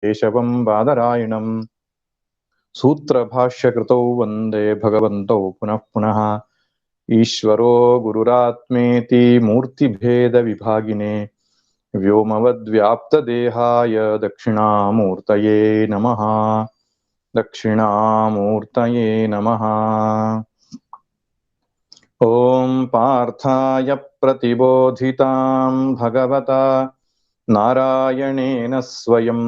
केशवं बादरायणं सूत्रभाष्यकृतौ वन्दे भगवन्तौ पुनः पुनः ईश्वरो गुरुरात्मेति मूर्तिभेदविभागिने व्योमवद्व्याप्तदेहाय दक्षिणामूर्तये नमः। दक्षिणामूर्तये नमः। ॐ पार्थाय प्रतिबोधितां भगवता नारायणेन स्वयं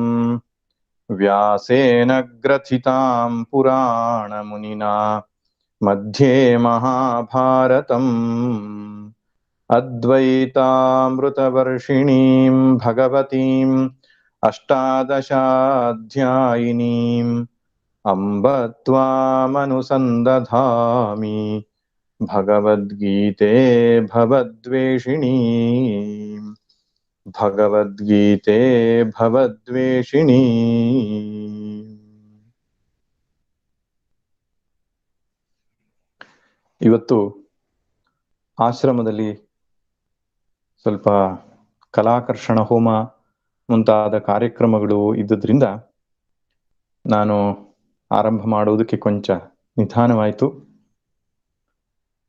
व्यासेन ग्रथितां पुराणमुनिना मध्ये महाभारतम् अद्वैतामृतवर्षिणीं भगवतीम् अष्टादशाध्यायिनीम् अम्ब त्वामनुसन्दधामि भगवद्गीते भवद्वेषिणी भगवद्गीते भवद्वेषिणी। ಇವತ್ತು ಆಶ್ರಮದಲ್ಲಿ ಸ್ವಲ್ಪ ಕಲಾಕರ್ಷಣ ಹೋಮ ಮುಂತಾದ ಕಾರ್ಯಕ್ರಮಗಳು ಇದ್ದುದರಿಂದ ನಾನು ಆರಂಭ ಮಾಡುವುದಕ್ಕೆ ಕೊಂಚ ನಿಧಾನವಾಯಿತು.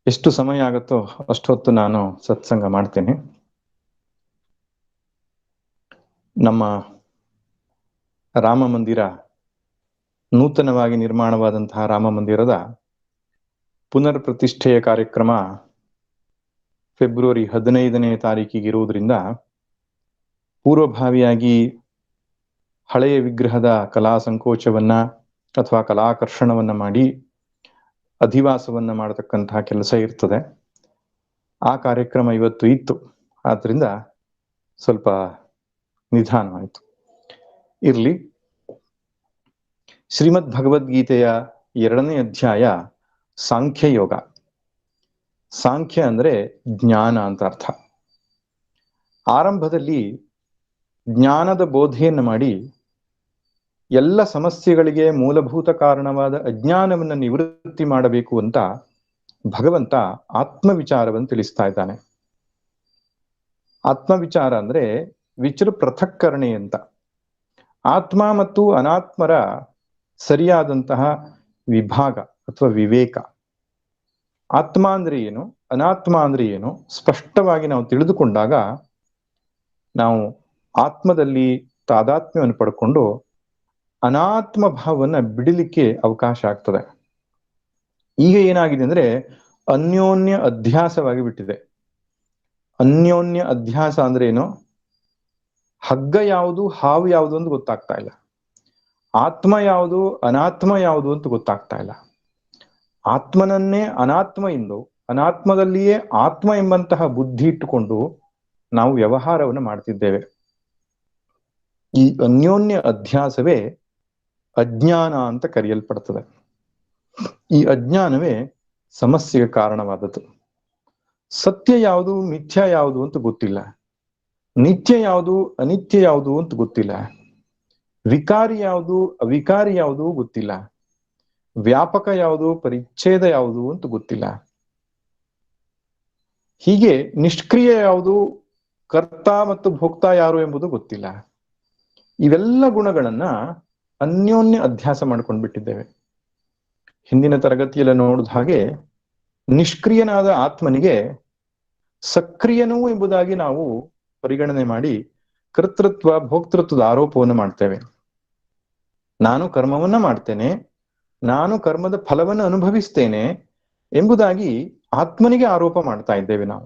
ಎಷ್ಟು ಸಮಯ ಆಗುತ್ತೋ ಅಷ್ಟೊತ್ತು ನಾನು ಸತ್ಸಂಗ ಮಾಡ್ತೇನೆ. ನಮ್ಮ ರಾಮ ಮಂದಿರ, ನೂತನವಾಗಿ ನಿರ್ಮಾಣವಾದಂತಹ ರಾಮ ಮಂದಿರದ ಪುನರ್ ಪ್ರತಿಷ್ಠೆಯ ಕಾರ್ಯಕ್ರಮ ಫೆಬ್ರವರಿ 15ನೇ ತಾರೀಕಿಗೆ ಇರುವುದರಿಂದ ಪೂರ್ವಭಾವಿಯಾಗಿ ಹಳೆಯ ವಿಗ್ರಹದ ಕಲಾ ಸಂಕೋಚವನ್ನ ಅಥವಾ ಕಲಾಕರ್ಷಣವನ್ನ ಮಾಡಿ ಅಧಿವಾಸವನ್ನ ಮಾಡತಕ್ಕಂತಹ ಕೆಲಸ ಇರ್ತದೆ. ಆ ಕಾರ್ಯಕ್ರಮ ಇವತ್ತು ಇತ್ತು, ಆದ್ರಿಂದ ಸ್ವಲ್ಪ ನಿಧಾನವಾಯಿತು. ಇರ್ಲಿ. ಶ್ರೀಮದ್ ಭಗವದ್ಗೀತೆಯ 2ನೇ ಅಧ್ಯಾಯ ಸಾಂಖ್ಯ ಯೋಗ. ಸಾಂಖ್ಯ ಅಂದ್ರೆ ಜ್ಞಾನ ಅಂತ ಅರ್ಥ. ಆರಂಭದಲ್ಲಿ ಜ್ಞಾನದ ಬೋಧೆಯನ್ನು ಮಾಡಿ ಎಲ್ಲ ಸಮಸ್ಯೆಗಳಿಗೆ ಮೂಲಭೂತ ಕಾರಣವಾದ ಅಜ್ಞಾನವನ್ನು ನಿವೃತ್ತಿ ಮಾಡಬೇಕು ಅಂತ ಭಗವಂತ ಆತ್ಮವಿಚಾರವನ್ನು ತಿಳಿಸ್ತಾ ಇದ್ದಾನೆ. ಆತ್ಮವಿಚಾರ ಅಂದ್ರೆ ವಿಚಾರ ಪೃಥಕ್ಕರಣೆ ಅಂತ. ಆತ್ಮ ಮತ್ತು ಅನಾತ್ಮರ ಸರಿಯಾದಂತಹ ವಿಭಾಗ ಅಥವಾ ವಿವೇಕ. ಆತ್ಮ ಅಂದ್ರೆ ಏನು, ಅನಾತ್ಮ ಅಂದ್ರೆ ಏನು ಸ್ಪಷ್ಟವಾಗಿ ನಾವು ತಿಳಿದುಕೊಂಡಾಗ ನಾವು ಆತ್ಮದಲ್ಲಿ ತಾದಾತ್ಮ್ಯವನ್ನು ಪಡ್ಕೊಂಡು ಅನಾತ್ಮ ಭಾವವನ್ನು ಬಿಡಲಿಕ್ಕೆ ಅವಕಾಶ ಆಗ್ತದೆ. ಈಗ ಏನಾಗಿದೆ ಅಂದ್ರೆ ಅನ್ಯೋನ್ಯ ಅಧ್ಯಾಸವಾಗಿ ಬಿಟ್ಟಿದೆ. ಅನ್ಯೋನ್ಯ ಅಧ್ಯಾಸ ಅಂದ್ರೆ ಏನು? ಹಗ್ಗ ಯಾವುದು, ಹಾವು ಯಾವುದು ಅಂತ ಗೊತ್ತಾಗ್ತಾ ಇಲ್ಲ. ಆತ್ಮ ಯಾವುದು, ಅನಾತ್ಮ ಯಾವುದು ಅಂತ ಗೊತ್ತಾಗ್ತಾ ಇಲ್ಲ. ಆತ್ಮನನ್ನೇ ಅನಾತ್ಮ ಎಂದು, ಅನಾತ್ಮದಲ್ಲಿಯೇ ಆತ್ಮ ಎಂಬಂತಹ ಬುದ್ಧಿ ಇಟ್ಟುಕೊಂಡು ನಾವು ವ್ಯವಹಾರವನ್ನು ಮಾಡ್ತಿದ್ದೇವೆ. ಈ ಅನ್ಯೋನ್ಯ ಅಧ್ಯಾಸವೇ ಅಜ್ಞಾನ ಅಂತ ಕರೆಯಲ್ಪಡ್ತದೆ. ಈ ಅಜ್ಞಾನವೇ ಸಮಸ್ಯೆಗೆ ಕಾರಣವಾದದ್ದು. ಸತ್ಯ ಯಾವುದು, ಮಿಥ್ಯ ಯಾವುದು ಅಂತ ಗೊತ್ತಿಲ್ಲ. ನಿತ್ಯ ಯಾವುದು, ಅನಿತ್ಯ ಯಾವುದು ಅಂತ ಗೊತ್ತಿಲ್ಲ. ವಿಕಾರಿ ಯಾವುದು, ಅವಿಕಾರಿ ಯಾವುದು ಗೊತ್ತಿಲ್ಲ. ವ್ಯಾಪಕ ಯಾವುದು, ಪರಿಚ್ಛೇದ ಯಾವುದು ಅಂತ ಗೊತ್ತಿಲ್ಲ. ಹೀಗೆ ನಿಷ್ಕ್ರಿಯ ಯಾವುದು, ಕರ್ತ ಮತ್ತು ಭೋಕ್ತ ಯಾರು ಎಂಬುದು ಗೊತ್ತಿಲ್ಲ. ಇವೆಲ್ಲ ಗುಣಗಳನ್ನ ಅನ್ಯೋನ್ಯ ಅಧ್ಯಾಸ ಮಾಡ್ಕೊಂಡು ಬಿಟ್ಟಿದ್ದೇವೆ. ಹಿಂದಿನ ತರಗತಿಯಲ್ಲಿ ನೋಡಿದ ಹಾಗೆ ನಿಷ್ಕ್ರಿಯನಾದ ಆತ್ಮನಿಗೆ ಸಕ್ರಿಯನೂ ಎಂಬುದಾಗಿ ನಾವು ಪರಿಗಣನೆ ಮಾಡಿ ಕರ್ತೃತ್ವ ಭೋಕ್ತೃತ್ವದ ಆರೋಪವನ್ನು ಮಾಡ್ತೇವೆ. ನಾನು ಕರ್ಮವನ್ನ ಮಾಡ್ತೇನೆ, ನಾನು ಕರ್ಮದ ಫಲವನ್ನು ಅನುಭವಿಸ್ತೇನೆ ಎಂಬುದಾಗಿ ಆತ್ಮನಿಗೆ ಆರೋಪ ಮಾಡ್ತಾ ಇದ್ದೇವೆ ನಾವು.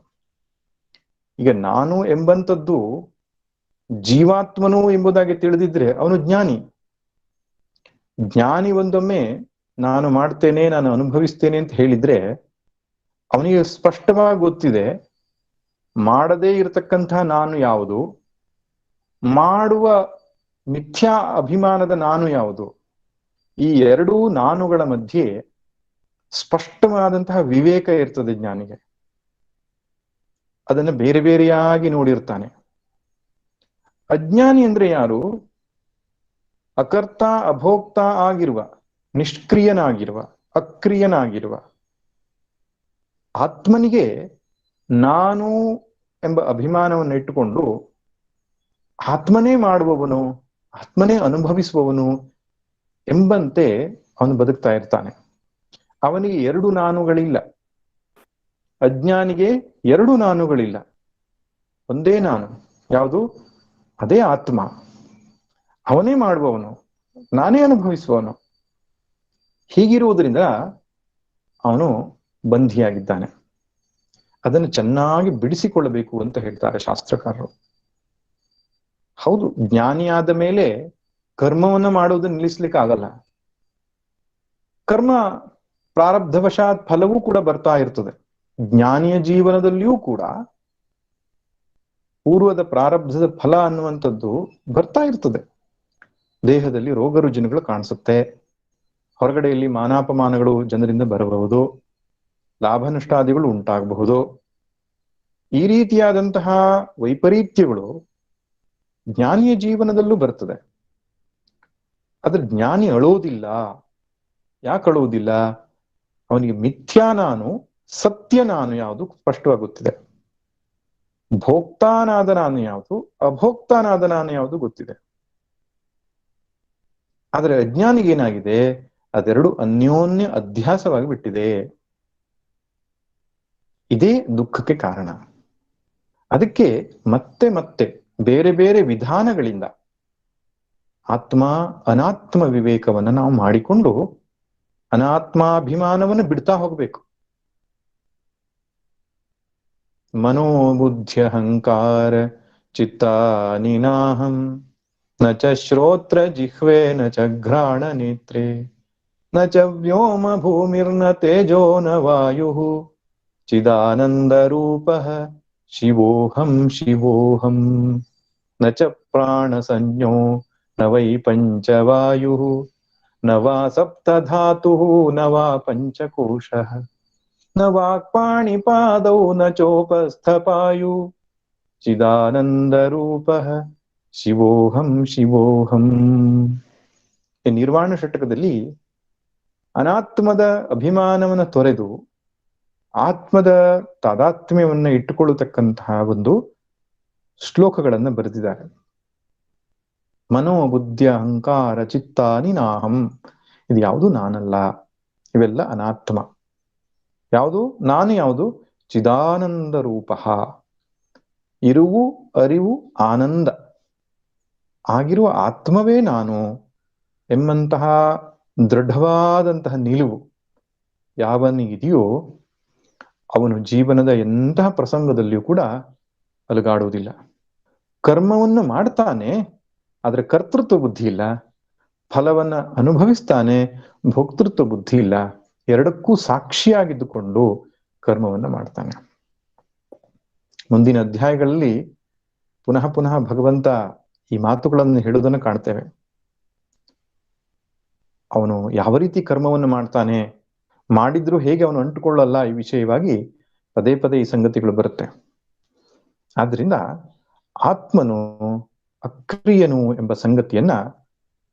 ಈಗ ನಾನು ಎಂಬಂಥದ್ದು ಜೀವಾತ್ಮನು ಎಂಬುದಾಗಿ ತಿಳಿದಿದ್ರೆ ಅವನು ಜ್ಞಾನಿ. ಜ್ಞಾನಿ ಒಂದೊಮ್ಮೆ ನಾನು ಮಾಡ್ತೇನೆ, ನಾನು ಅನುಭವಿಸ್ತೇನೆ ಅಂತ ಹೇಳಿದ್ರೆ ಅವನಿಗೆ ಸ್ಪಷ್ಟವಾಗಿ ಗೊತ್ತಿದೆ ಮಾಡದೇ ಇರತಕ್ಕಂತಹ ನಾನು ಯಾವುದು, ಮಾಡುವ ಮಿಥ್ಯಾ ಅಭಿಮಾನದ ನಾನು ಯಾವುದು. ಈ ಎರಡೂ ನಾನುಗಳ ಮಧ್ಯೆ ಸ್ಪಷ್ಟವಾದಂತಹ ವಿವೇಕ ಇರ್ತದೆ ಜ್ಞಾನಿಗೆ. ಅದನ್ನು ಬೇರೆ ಬೇರೆಯಾಗಿ ನೋಡಿರ್ತಾನೆ. ಅಜ್ಞಾನಿ ಅಂದ್ರೆ ಯಾರು? ಅಕರ್ತ ಅಭೋಕ್ತ ಆಗಿರುವ, ನಿಷ್ಕ್ರಿಯನಾಗಿರುವ, ಅಕ್ರಿಯನಾಗಿರುವ ಆತ್ಮನಿಗೆ ನಾನು ಎಂಬ ಅಭಿಮಾನವನ್ನು ಇಟ್ಟುಕೊಂಡು ಆತ್ಮನೇ ಮಾಡುವವನು, ಆತ್ಮನೇ ಅನುಭವಿಸುವವನು ಎಂಬಂತೆ ಅವನು ಬದುಕ್ತಾ ಇರ್ತಾನೆ. ಅವನಿಗೆ ಎರಡು ನಾನುಗಳಿಲ್ಲ. ಅಜ್ಞಾನಿಗೆ ಎರಡು ನಾನುಗಳಿಲ್ಲ, ಒಂದೇ ನಾನು. ಯಾವುದು? ಅದೇ ಆತ್ಮ. ಅವನೇ ಮಾಡುವವನು, ನಾನೇ ಅನುಭವಿಸುವವನು. ಹೀಗಿರುವುದರಿಂದ ಅವನು ಬಂಧಿಯಾಗಿದ್ದಾನೆ. ಅದನ್ನು ಚೆನ್ನಾಗಿ ಬಿಡಿಸಿಕೊಳ್ಳಬೇಕು ಅಂತ ಹೇಳ್ತಾರೆ ಶಾಸ್ತ್ರಕಾರರು. ಹೌದು, ಜ್ಞಾನಿಯಾದ ಮೇಲೆ ಕರ್ಮವನ್ನ ಮಾಡೋದನ್ನ ನಿಲ್ಲಿಸ್ಲಿಕ್ಕೆ ಆಗಲ್ಲ. ಕರ್ಮ ಪ್ರಾರಬ್ಧವಶಾತ್ ಫಲವೂ ಕೂಡ ಬರ್ತಾ ಇರ್ತದೆ. ಜ್ಞಾನಿಯ ಜೀವನದಲ್ಲಿಯೂ ಕೂಡ ಪೂರ್ವದ ಪ್ರಾರಬ್ಧದ ಫಲ ಅನ್ನುವಂಥದ್ದು ಬರ್ತಾ ಇರ್ತದೆ. ದೇಹದಲ್ಲಿ ರೋಗ ರುಜಿನಗಳು ಕಾಣಿಸುತ್ತೆ, ಹೊರಗಡೆಯಲ್ಲಿ ಮಾನಾಪಮಾನಗಳು ಜನರಿಂದ ಬರಬಹುದು, ಲಾಭ ನಷ್ಟಾದಿಗಳು ಉಂಟಾಗಬಹುದು. ಈ ರೀತಿಯಾದಂತಹ ವೈಪರೀತ್ಯಗಳು ಜ್ಞಾನಿಯ ಜೀವನದಲ್ಲೂ ಬರ್ತದೆ. ಆದ್ರೆ ಜ್ಞಾನಿ ಅಳೋದಿಲ್ಲ. ಯಾಕೆ ಅಳೋದಿಲ್ಲ? ಅವನಿಗೆ ಮಿಥ್ಯಾ ನಾನು, ಸತ್ಯ ನಾನು ಯಾವುದು ಸ್ಪಷ್ಟವಾಗುತ್ತಿದೆ. ಭೋಕ್ತಾನಾದ ನಾನು ಯಾವುದು, ಅಭೋಕ್ತಾನಾದ ನಾನು ಯಾವುದು ಗೊತ್ತಿದೆ. ಆದರೆ ಅಜ್ಞಾನಿಗೆ ಏನಾಗಿದೆ? ಅದೆರಡು ಅನ್ಯೋನ್ಯ ಅಧ್ಯಾಸವಾಗಿ ಬಿಟ್ಟಿದೆ. ಇದೇ ದುಃಖಕ್ಕೆ ಕಾರಣ. ಅದಕ್ಕೆ ಮತ್ತೆ ಮತ್ತೆ ಬೇರೆ ಬೇರೆ ವಿಧಾನಗಳಿಂದ ಆತ್ಮ ಅನಾತ್ಮ ವಿವೇಕವನ್ನು ನಾವು ಮಾಡಿಕೊಂಡು ಅನಾತ್ಮಾಭಿಮಾನವನ್ನು ಬಿಡ್ತಾ ಹೋಗ್ಬೇಕು. ಮನೋಬುದ್ಧ್ಯಹಂಕಾರ ಚಿತ್ತಾನಿ ನಾಹಂ ನ ಚ ಶ್ರೋತ್ರ ಜಿಹ್ವೆ ನ ಚ ಘ್ರಾಣ ನೇತ್ರೆ ನ ಚ ವ್ಯೋಮ ಭೂಮಿರ್ನ ತೇಜೋ ನ ವಾಯುಃ ಚಿದಾನಂದ ರೂಪಃ ಶಿವೋಹಂ ಶಿವೋಹಂ ನ ಚ ಪ್ರಾಣ ಸಂಜ್ಞೋ ನ ವೈ ಪಂಚವಾಯುಃ ನ ವಾ ಸಪ್ತಧಾತುಃ ನ ವಾ ಪಂಚಕೋಶಃ ನ ವಾಕ್ಪಾಣಿಪಾದೌ ನ ಚೋಪಸ್ಥಪಾಯು ಚಿದಾನಂದ ರೂಪಃ ಶಿವೋಹಂ ಶಿವೋಹಂ. ಈ ನಿರ್ವಾಣ ಷಟಕದಲ್ಲಿ ಅನಾತ್ಮದ ಅಭಿಮಾನವನ್ನು ತೊರೆದು ಆತ್ಮದ ತಾದಾತ್ಮ್ಯವನ್ನು ಇಟ್ಟುಕೊಳ್ಳತಕ್ಕಂತಹ ಒಂದು ಶ್ಲೋಕಗಳನ್ನು ಬರೆದಿದ್ದಾರೆ. ಮನೋಬುದ್ಧಿಯ ಅಹಂಕಾರ ಚಿತ್ತಾನಿ ನಾಹಂ. ಇದು ಯಾವುದು ನಾನಲ್ಲ, ಇವೆಲ್ಲ ಅನಾತ್ಮ. ಯಾವುದು ನಾನು? ಯಾವುದು? ಚಿದಾನಂದ ರೂಪ, ಇರುವು ಅರಿವು ಆನಂದ ಆಗಿರುವ ಆತ್ಮವೇ ನಾನು ಎಂಬಂತಹ ದೃಢವಾದಂತಹ ನಿಲುವು ಯಾವನಿಗಿದೆಯೋ ಅವನು ಜೀವನದ ಎಂತಹ ಪ್ರಸಂಗದಲ್ಲಿಯೂ ಕೂಡ ಅಲುಗಾಡುವುದಿಲ್ಲ. ಕರ್ಮವನ್ನು ಮಾಡ್ತಾನೆ, ಆದ್ರೆ ಕರ್ತೃತ್ವ ಬುದ್ಧಿ ಇಲ್ಲ. ಫಲವನ್ನ ಅನುಭವಿಸ್ತಾನೆ, ಭೋಕ್ತೃತ್ವ ಬುದ್ಧಿ ಇಲ್ಲ. ಎರಡಕ್ಕೂ ಸಾಕ್ಷಿಯಾಗಿದ್ದುಕೊಂಡು ಕರ್ಮವನ್ನ ಮಾಡ್ತಾನೆ. ಮುಂದಿನ ಅಧ್ಯಾಯಗಳಲ್ಲಿ ಪುನಃ ಪುನಃ ಭಗವಂತ ಈ ಮಾತುಗಳನ್ನು ಹೇಳುವುದನ್ನು ಕಾಣ್ತೇವೆ. ಅವನು ಯಾವ ರೀತಿ ಕರ್ಮವನ್ನು ಮಾಡ್ತಾನೆ, ಮಾಡಿದ್ರೂ ಹೇಗೆ ಅವನು ಅಂಟುಕೊಳ್ಳಲ್ಲ, ಈ ವಿಷಯವಾಗಿ ಪದೇ ಪದೇ ಈ ಸಂಗತಿಗಳು ಬರುತ್ತೆ. ಆದ್ರಿಂದ ಆತ್ಮನು ಅಕ್ರಿಯನು ಎಂಬ ಸಂಗತಿಯನ್ನ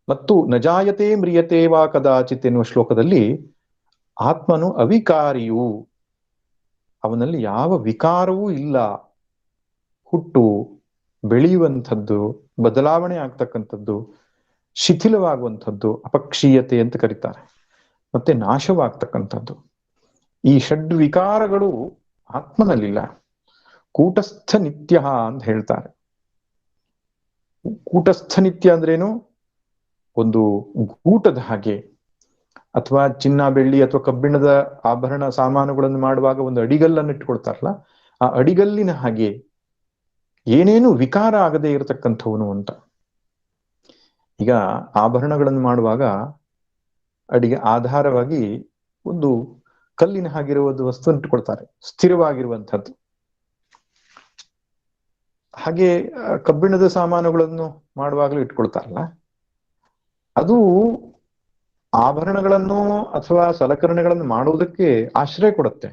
ಮತ್ತು ನಜಾಯತೆ ಮ್ರಿಯತೆ ವಾ ಕದಾಚಿತ್ ಎನ್ನುವ ಶ್ಲೋಕದಲ್ಲಿ ಆತ್ಮನು ಅವಿಕಾರಿಯು, ಅವನಲ್ಲಿ ಯಾವ ವಿಕಾರವೂ ಇಲ್ಲ, ಹುಟ್ಟು ಬೆಳೆಯುವಂಥದ್ದು, ಬದಲಾವಣೆ ಆಗ್ತಕ್ಕಂಥದ್ದು, ಶಿಥಿಲವಾಗುವಂಥದ್ದು ಅಪಕ್ಷೀಯತೆ ಅಂತ ಕರೀತಾರೆ, ಮತ್ತೆ ನಾಶವಾಗ್ತಕ್ಕಂಥದ್ದು. ಈ ಷಡ್ ವಿಕಾರಗಳು ಆತ್ಮನಲ್ಲಿಲ್ಲ. ಕೂಟಸ್ಥ ನಿತ್ಯ ಅಂತ ಹೇಳ್ತಾರೆ. ಕೂಟಸ್ಥ ನಿತ್ಯ ಅಂದ್ರೇನು? ಒಂದು ಗೂಟದ ಹಾಗೆ, ಅಥವಾ ಚಿನ್ನ ಬೆಳ್ಳಿ ಅಥವಾ ಕಬ್ಬಿಣದ ಆಭರಣ ಸಾಮಾನುಗಳನ್ನು ಮಾಡುವಾಗ ಒಂದು ಅಡಿಗಲ್ಲನ್ನು ಇಟ್ಕೊಳ್ತಾರಲ್ಲ, ಆ ಅಡಿಗಲ್ಲಿನ ಹಾಗೆ ಏನೇನು ವಿಕಾರ ಆಗದೆ ಇರತಕ್ಕಂಥವನು ಅಂತ. ಈಗ ಆಭರಣಗಳನ್ನು ಮಾಡುವಾಗ ಅಡಿಗೆ ಆಧಾರವಾಗಿ ಒಂದು ಕಲ್ಲಿನ ಹಾಗಿರುವ ಒಂದು ವಸ್ತು ಇಟ್ಟುಕೊಳ್ತಾರೆ, ಸ್ಥಿರವಾಗಿರುವಂಥದ್ದು. ಹಾಗೆ ಕಬ್ಬಿಣದ ಸಾಮಾನುಗಳನ್ನು ಮಾಡುವಾಗಲೂ ಇಟ್ಕೊಳ್ತಾರಲ್ಲ, ಅದು ಆಭರಣಗಳನ್ನು ಅಥವಾ ಸಲಕರಣೆಗಳನ್ನು ಮಾಡುವುದಕ್ಕೆ ಆಶ್ರಯ ಕೊಡುತ್ತೆ,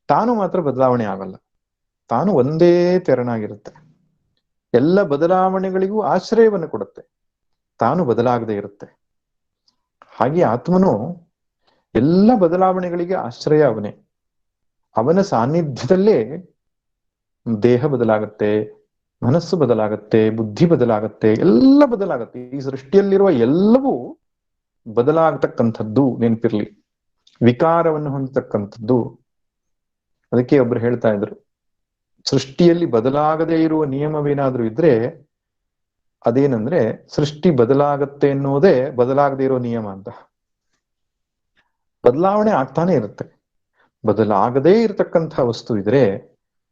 ತಾನು ಮಾತ್ರ ಬದಲಾವಣೆ ಆಗಲ್ಲ. ತಾನು ಒಂದೇ ತೆರನಾಗಿರುತ್ತೆ. ಎಲ್ಲ ಬದಲಾವಣೆಗಳಿಗೂ ಆಶ್ರಯವನ್ನು ಕೊಡುತ್ತೆ, ತಾನು ಬದಲಾಗದೆ ಇರುತ್ತೆ. ಹಾಗೆ ಆತ್ಮನು ಎಲ್ಲ ಬದಲಾವಣೆಗಳಿಗೆ ಆಶ್ರಯ ಅವನೇ. ಅವನ ಸಾನ್ನಿಧ್ಯದಲ್ಲೇ ದೇಹ ಬದಲಾಗುತ್ತೆ, ಮನಸ್ಸು ಬದಲಾಗತ್ತೆ, ಬುದ್ಧಿ ಬದಲಾಗತ್ತೆ, ಎಲ್ಲ ಬದಲಾಗತ್ತೆ. ಈ ಸೃಷ್ಟಿಯಲ್ಲಿರುವ ಎಲ್ಲವೂ ಬದಲಾಗತಕ್ಕಂಥದ್ದು, ನೆನಪಿರ್ಲಿ. ವಿಕಾರವನ್ನು ಹೊಂದತಕ್ಕಂಥದ್ದು. ಅದಕ್ಕೆ ಒಬ್ರು ಹೇಳ್ತಾ ಇದ್ರು, ಸೃಷ್ಟಿಯಲ್ಲಿ ಬದಲಾಗದೇ ಇರುವ ನಿಯಮವೇನಾದ್ರೂ ಇದ್ರೆ ಅದೇನಂದ್ರೆ ಸೃಷ್ಟಿ ಬದಲಾಗತ್ತೆ ಅನ್ನೋದೇ ಬದಲಾಗದೇ ಇರೋ ನಿಯಮ ಅಂತ. ಬದಲಾವಣೆ ಆಗ್ತಾನೆ ಇರುತ್ತೆ. ಬದಲಾಗದೇ ಇರತಕ್ಕಂಥ ವಸ್ತು ಇದ್ರೆ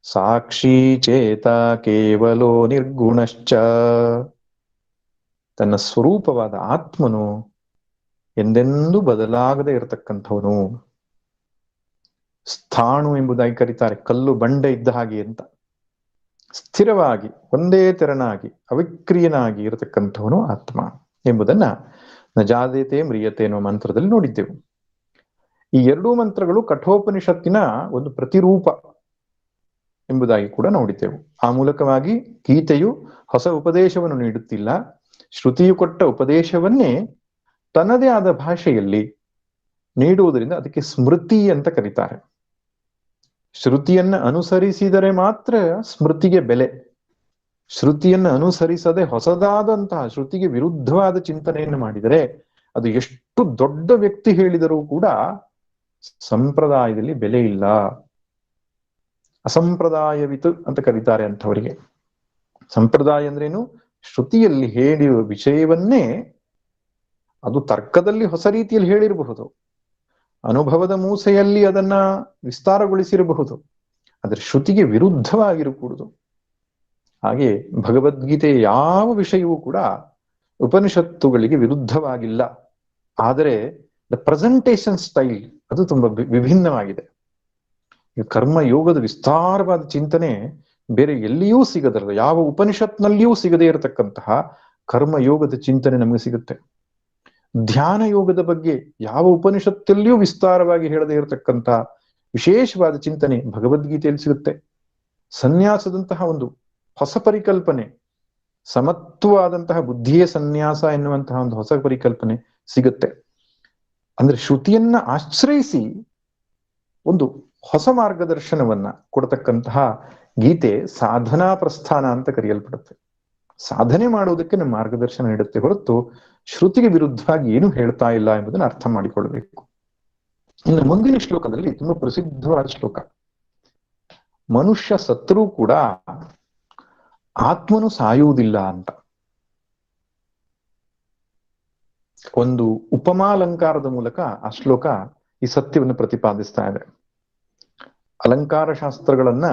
ಸಾಕ್ಷಿ ಚೇತ ಕೇವಲೋ ನಿರ್ಗುಣಶ್ಚ, ತನ್ನ ಸ್ವರೂಪವಾದ ಆತ್ಮನು ಎಂದೆಂದೂ ಬದಲಾಗದೇ ಇರತಕ್ಕಂಥವನು. ಸ್ಥಾಣು ಎಂಬುದಾಗಿ ಕರೀತಾರೆ, ಕಲ್ಲು ಬಂಡೆ ಇದ್ದ ಹಾಗೆ ಅಂತ. ಸ್ಥಿರವಾಗಿ ಒಂದೇ ತೆರನಾಗಿ ಅವಿಕ್ರಿಯನಾಗಿ ಇರತಕ್ಕಂಥವನು ಆತ್ಮ ಎಂಬುದನ್ನ ನಜಾದೇತೆ ಮ್ರಿಯತೆ ಎನ್ನುವ ಮಂತ್ರದಲ್ಲಿ ನೋಡಿದ್ದೆವು. ಈ ಎರಡೂ ಮಂತ್ರಗಳು ಕಠೋಪನಿಷತ್ತಿನ ಒಂದು ಪ್ರತಿರೂಪ ಎಂಬುದಾಗಿ ಕೂಡ ನೋಡಿದ್ದೆವು. ಆ ಮೂಲಕವಾಗಿ ಗೀತೆಯು ಹೊಸ ಉಪದೇಶವನ್ನು ನೀಡುತ್ತಿಲ್ಲ, ಶ್ರುತಿಯು ಕೊಟ್ಟ ಉಪದೇಶವನ್ನೇ ತನ್ನದೇ ಆದ ಭಾಷೆಯಲ್ಲಿ ನೀಡುವುದರಿಂದ ಅದಕ್ಕೆ ಸ್ಮೃತಿ ಅಂತ ಕರೀತಾರೆ. ಶ್ರುತಿಯನ್ನ ಅನುಸರಿಸಿದರೆ ಮಾತ್ರ ಸ್ಮೃತಿಗೆ ಬೆಲೆ. ಶ್ರುತಿಯನ್ನು ಅನುಸರಿಸದೆ ಹೊಸದಾದಂತಹ ಶ್ರುತಿಗೆ ವಿರುದ್ಧವಾದ ಚಿಂತನೆಯನ್ನು ಮಾಡಿದರೆ ಅದು ಎಷ್ಟು ದೊಡ್ಡ ವ್ಯಕ್ತಿ ಹೇಳಿದರೂ ಕೂಡ ಸಂಪ್ರದಾಯದಲ್ಲಿ ಬೆಲೆ ಇಲ್ಲ. ಅಸಂಪ್ರದಾಯವಿತು ಅಂತ ಕರೀತಾರೆ ಅಂಥವರಿಗೆ. ಸಂಪ್ರದಾಯ ಅಂದ್ರೇನು? ಶ್ರುತಿಯಲ್ಲಿ ಹೇಳಿರುವ ವಿಷಯವನ್ನೇ ಅದು ತರ್ಕದಲ್ಲಿ ಹೊಸ ರೀತಿಯಲ್ಲಿ ಹೇಳಿರಬಹುದು, ಅನುಭವದ ಮೂಸೆಯಲ್ಲಿ ಅದನ್ನ ವಿಸ್ತಾರಗೊಳಿಸಿರಬಹುದು, ಆದರೆ ಶ್ರುತಿಗೆ ವಿರುದ್ಧವಾಗಿರಕೂಡದು. ಹಾಗೆ ಭಗವದ್ಗೀತೆ ಯಾವ ವಿಷಯವೂ ಕೂಡ ಉಪನಿಷತ್ತುಗಳಿಗೆ ವಿರುದ್ಧವಾಗಿಲ್ಲ. ಆದರೆ ದ ಪ್ರೆಸೆಂಟೇಷನ್ ಸ್ಟೈಲ್ ಅದು ತುಂಬಾ ವಿಭಿನ್ನವಾಗಿದೆ. ಕರ್ಮ ಯೋಗದ ವಿಸ್ತಾರವಾದ ಚಿಂತನೆ ಬೇರೆ ಎಲ್ಲಿಯೂ ಸಿಗದಲ್ಲ, ಯಾವ ಉಪನಿಷತ್ನಲ್ಲಿಯೂ ಸಿಗದೇ ಇರತಕ್ಕಂತಹ ಕರ್ಮಯೋಗದ ಚಿಂತನೆ ನಮಗೆ ಸಿಗುತ್ತೆ. ಧ್ಯಾನ ಯೋಗದ ಬಗ್ಗೆ ಯಾವ ಉಪನಿಷತ್ತಲ್ಲಿಯೂ ವಿಸ್ತಾರವಾಗಿ ಹೇಳದೇ ಇರತಕ್ಕಂತಹ ವಿಶೇಷವಾದ ಚಿಂತನೆ ಭಗವದ್ಗೀತೆಯಲ್ಲಿ ಸಿಗುತ್ತೆ. ಸನ್ಯಾಸದಂತಹ ಒಂದು ಹೊಸ ಪರಿಕಲ್ಪನೆ, ಸಮತ್ವವಾದಂತಹ ಬುದ್ಧಿಯೇ ಸನ್ಯಾಸ ಎನ್ನುವಂತಹ ಒಂದು ಹೊಸ ಪರಿಕಲ್ಪನೆ ಸಿಗುತ್ತೆ. ಅಂದ್ರೆ ಶ್ರುತಿಯನ್ನ ಆಶ್ರಯಿಸಿ ಒಂದು ಹೊಸ ಮಾರ್ಗದರ್ಶನವನ್ನ ಕೊಡತಕ್ಕಂತಹ ಗೀತೆ ಸಾಧನಾ ಪ್ರಸ್ಥಾನ ಅಂತ ಕರೆಯಲ್ಪಡುತ್ತೆ. ಸಾಧನೆ ಮಾಡುವುದಕ್ಕೆ ನಮ್ಮ ಮಾರ್ಗದರ್ಶನ ನೀಡುತ್ತೆ ಹೊರತು ಶ್ರುತಿಗೆ ವಿರುದ್ಧವಾಗಿ ಏನು ಹೇಳ್ತಾ ಇಲ್ಲ ಎಂಬುದನ್ನು ಅರ್ಥ ಮಾಡಿಕೊಳ್ಬೇಕು. ಇನ್ನು ಮುಂದಿನ ಶ್ಲೋಕದಲ್ಲಿ ತುಂಬಾ ಪ್ರಸಿದ್ಧವಾದ ಶ್ಲೋಕ. ಮನುಷ್ಯ ಸತ್ತರೂ ಕೂಡ ಆತ್ಮನು ಸಾಯುವುದಿಲ್ಲ ಅಂತ ಒಂದು ಉಪಮಾಲಂಕಾರದ ಮೂಲಕ ಆ ಶ್ಲೋಕ ಈ ಸತ್ಯವನ್ನು ಪ್ರತಿಪಾದಿಸ್ತಾ ಇದೆ. ಅಲಂಕಾರ ಶಾಸ್ತ್ರಗಳನ್ನ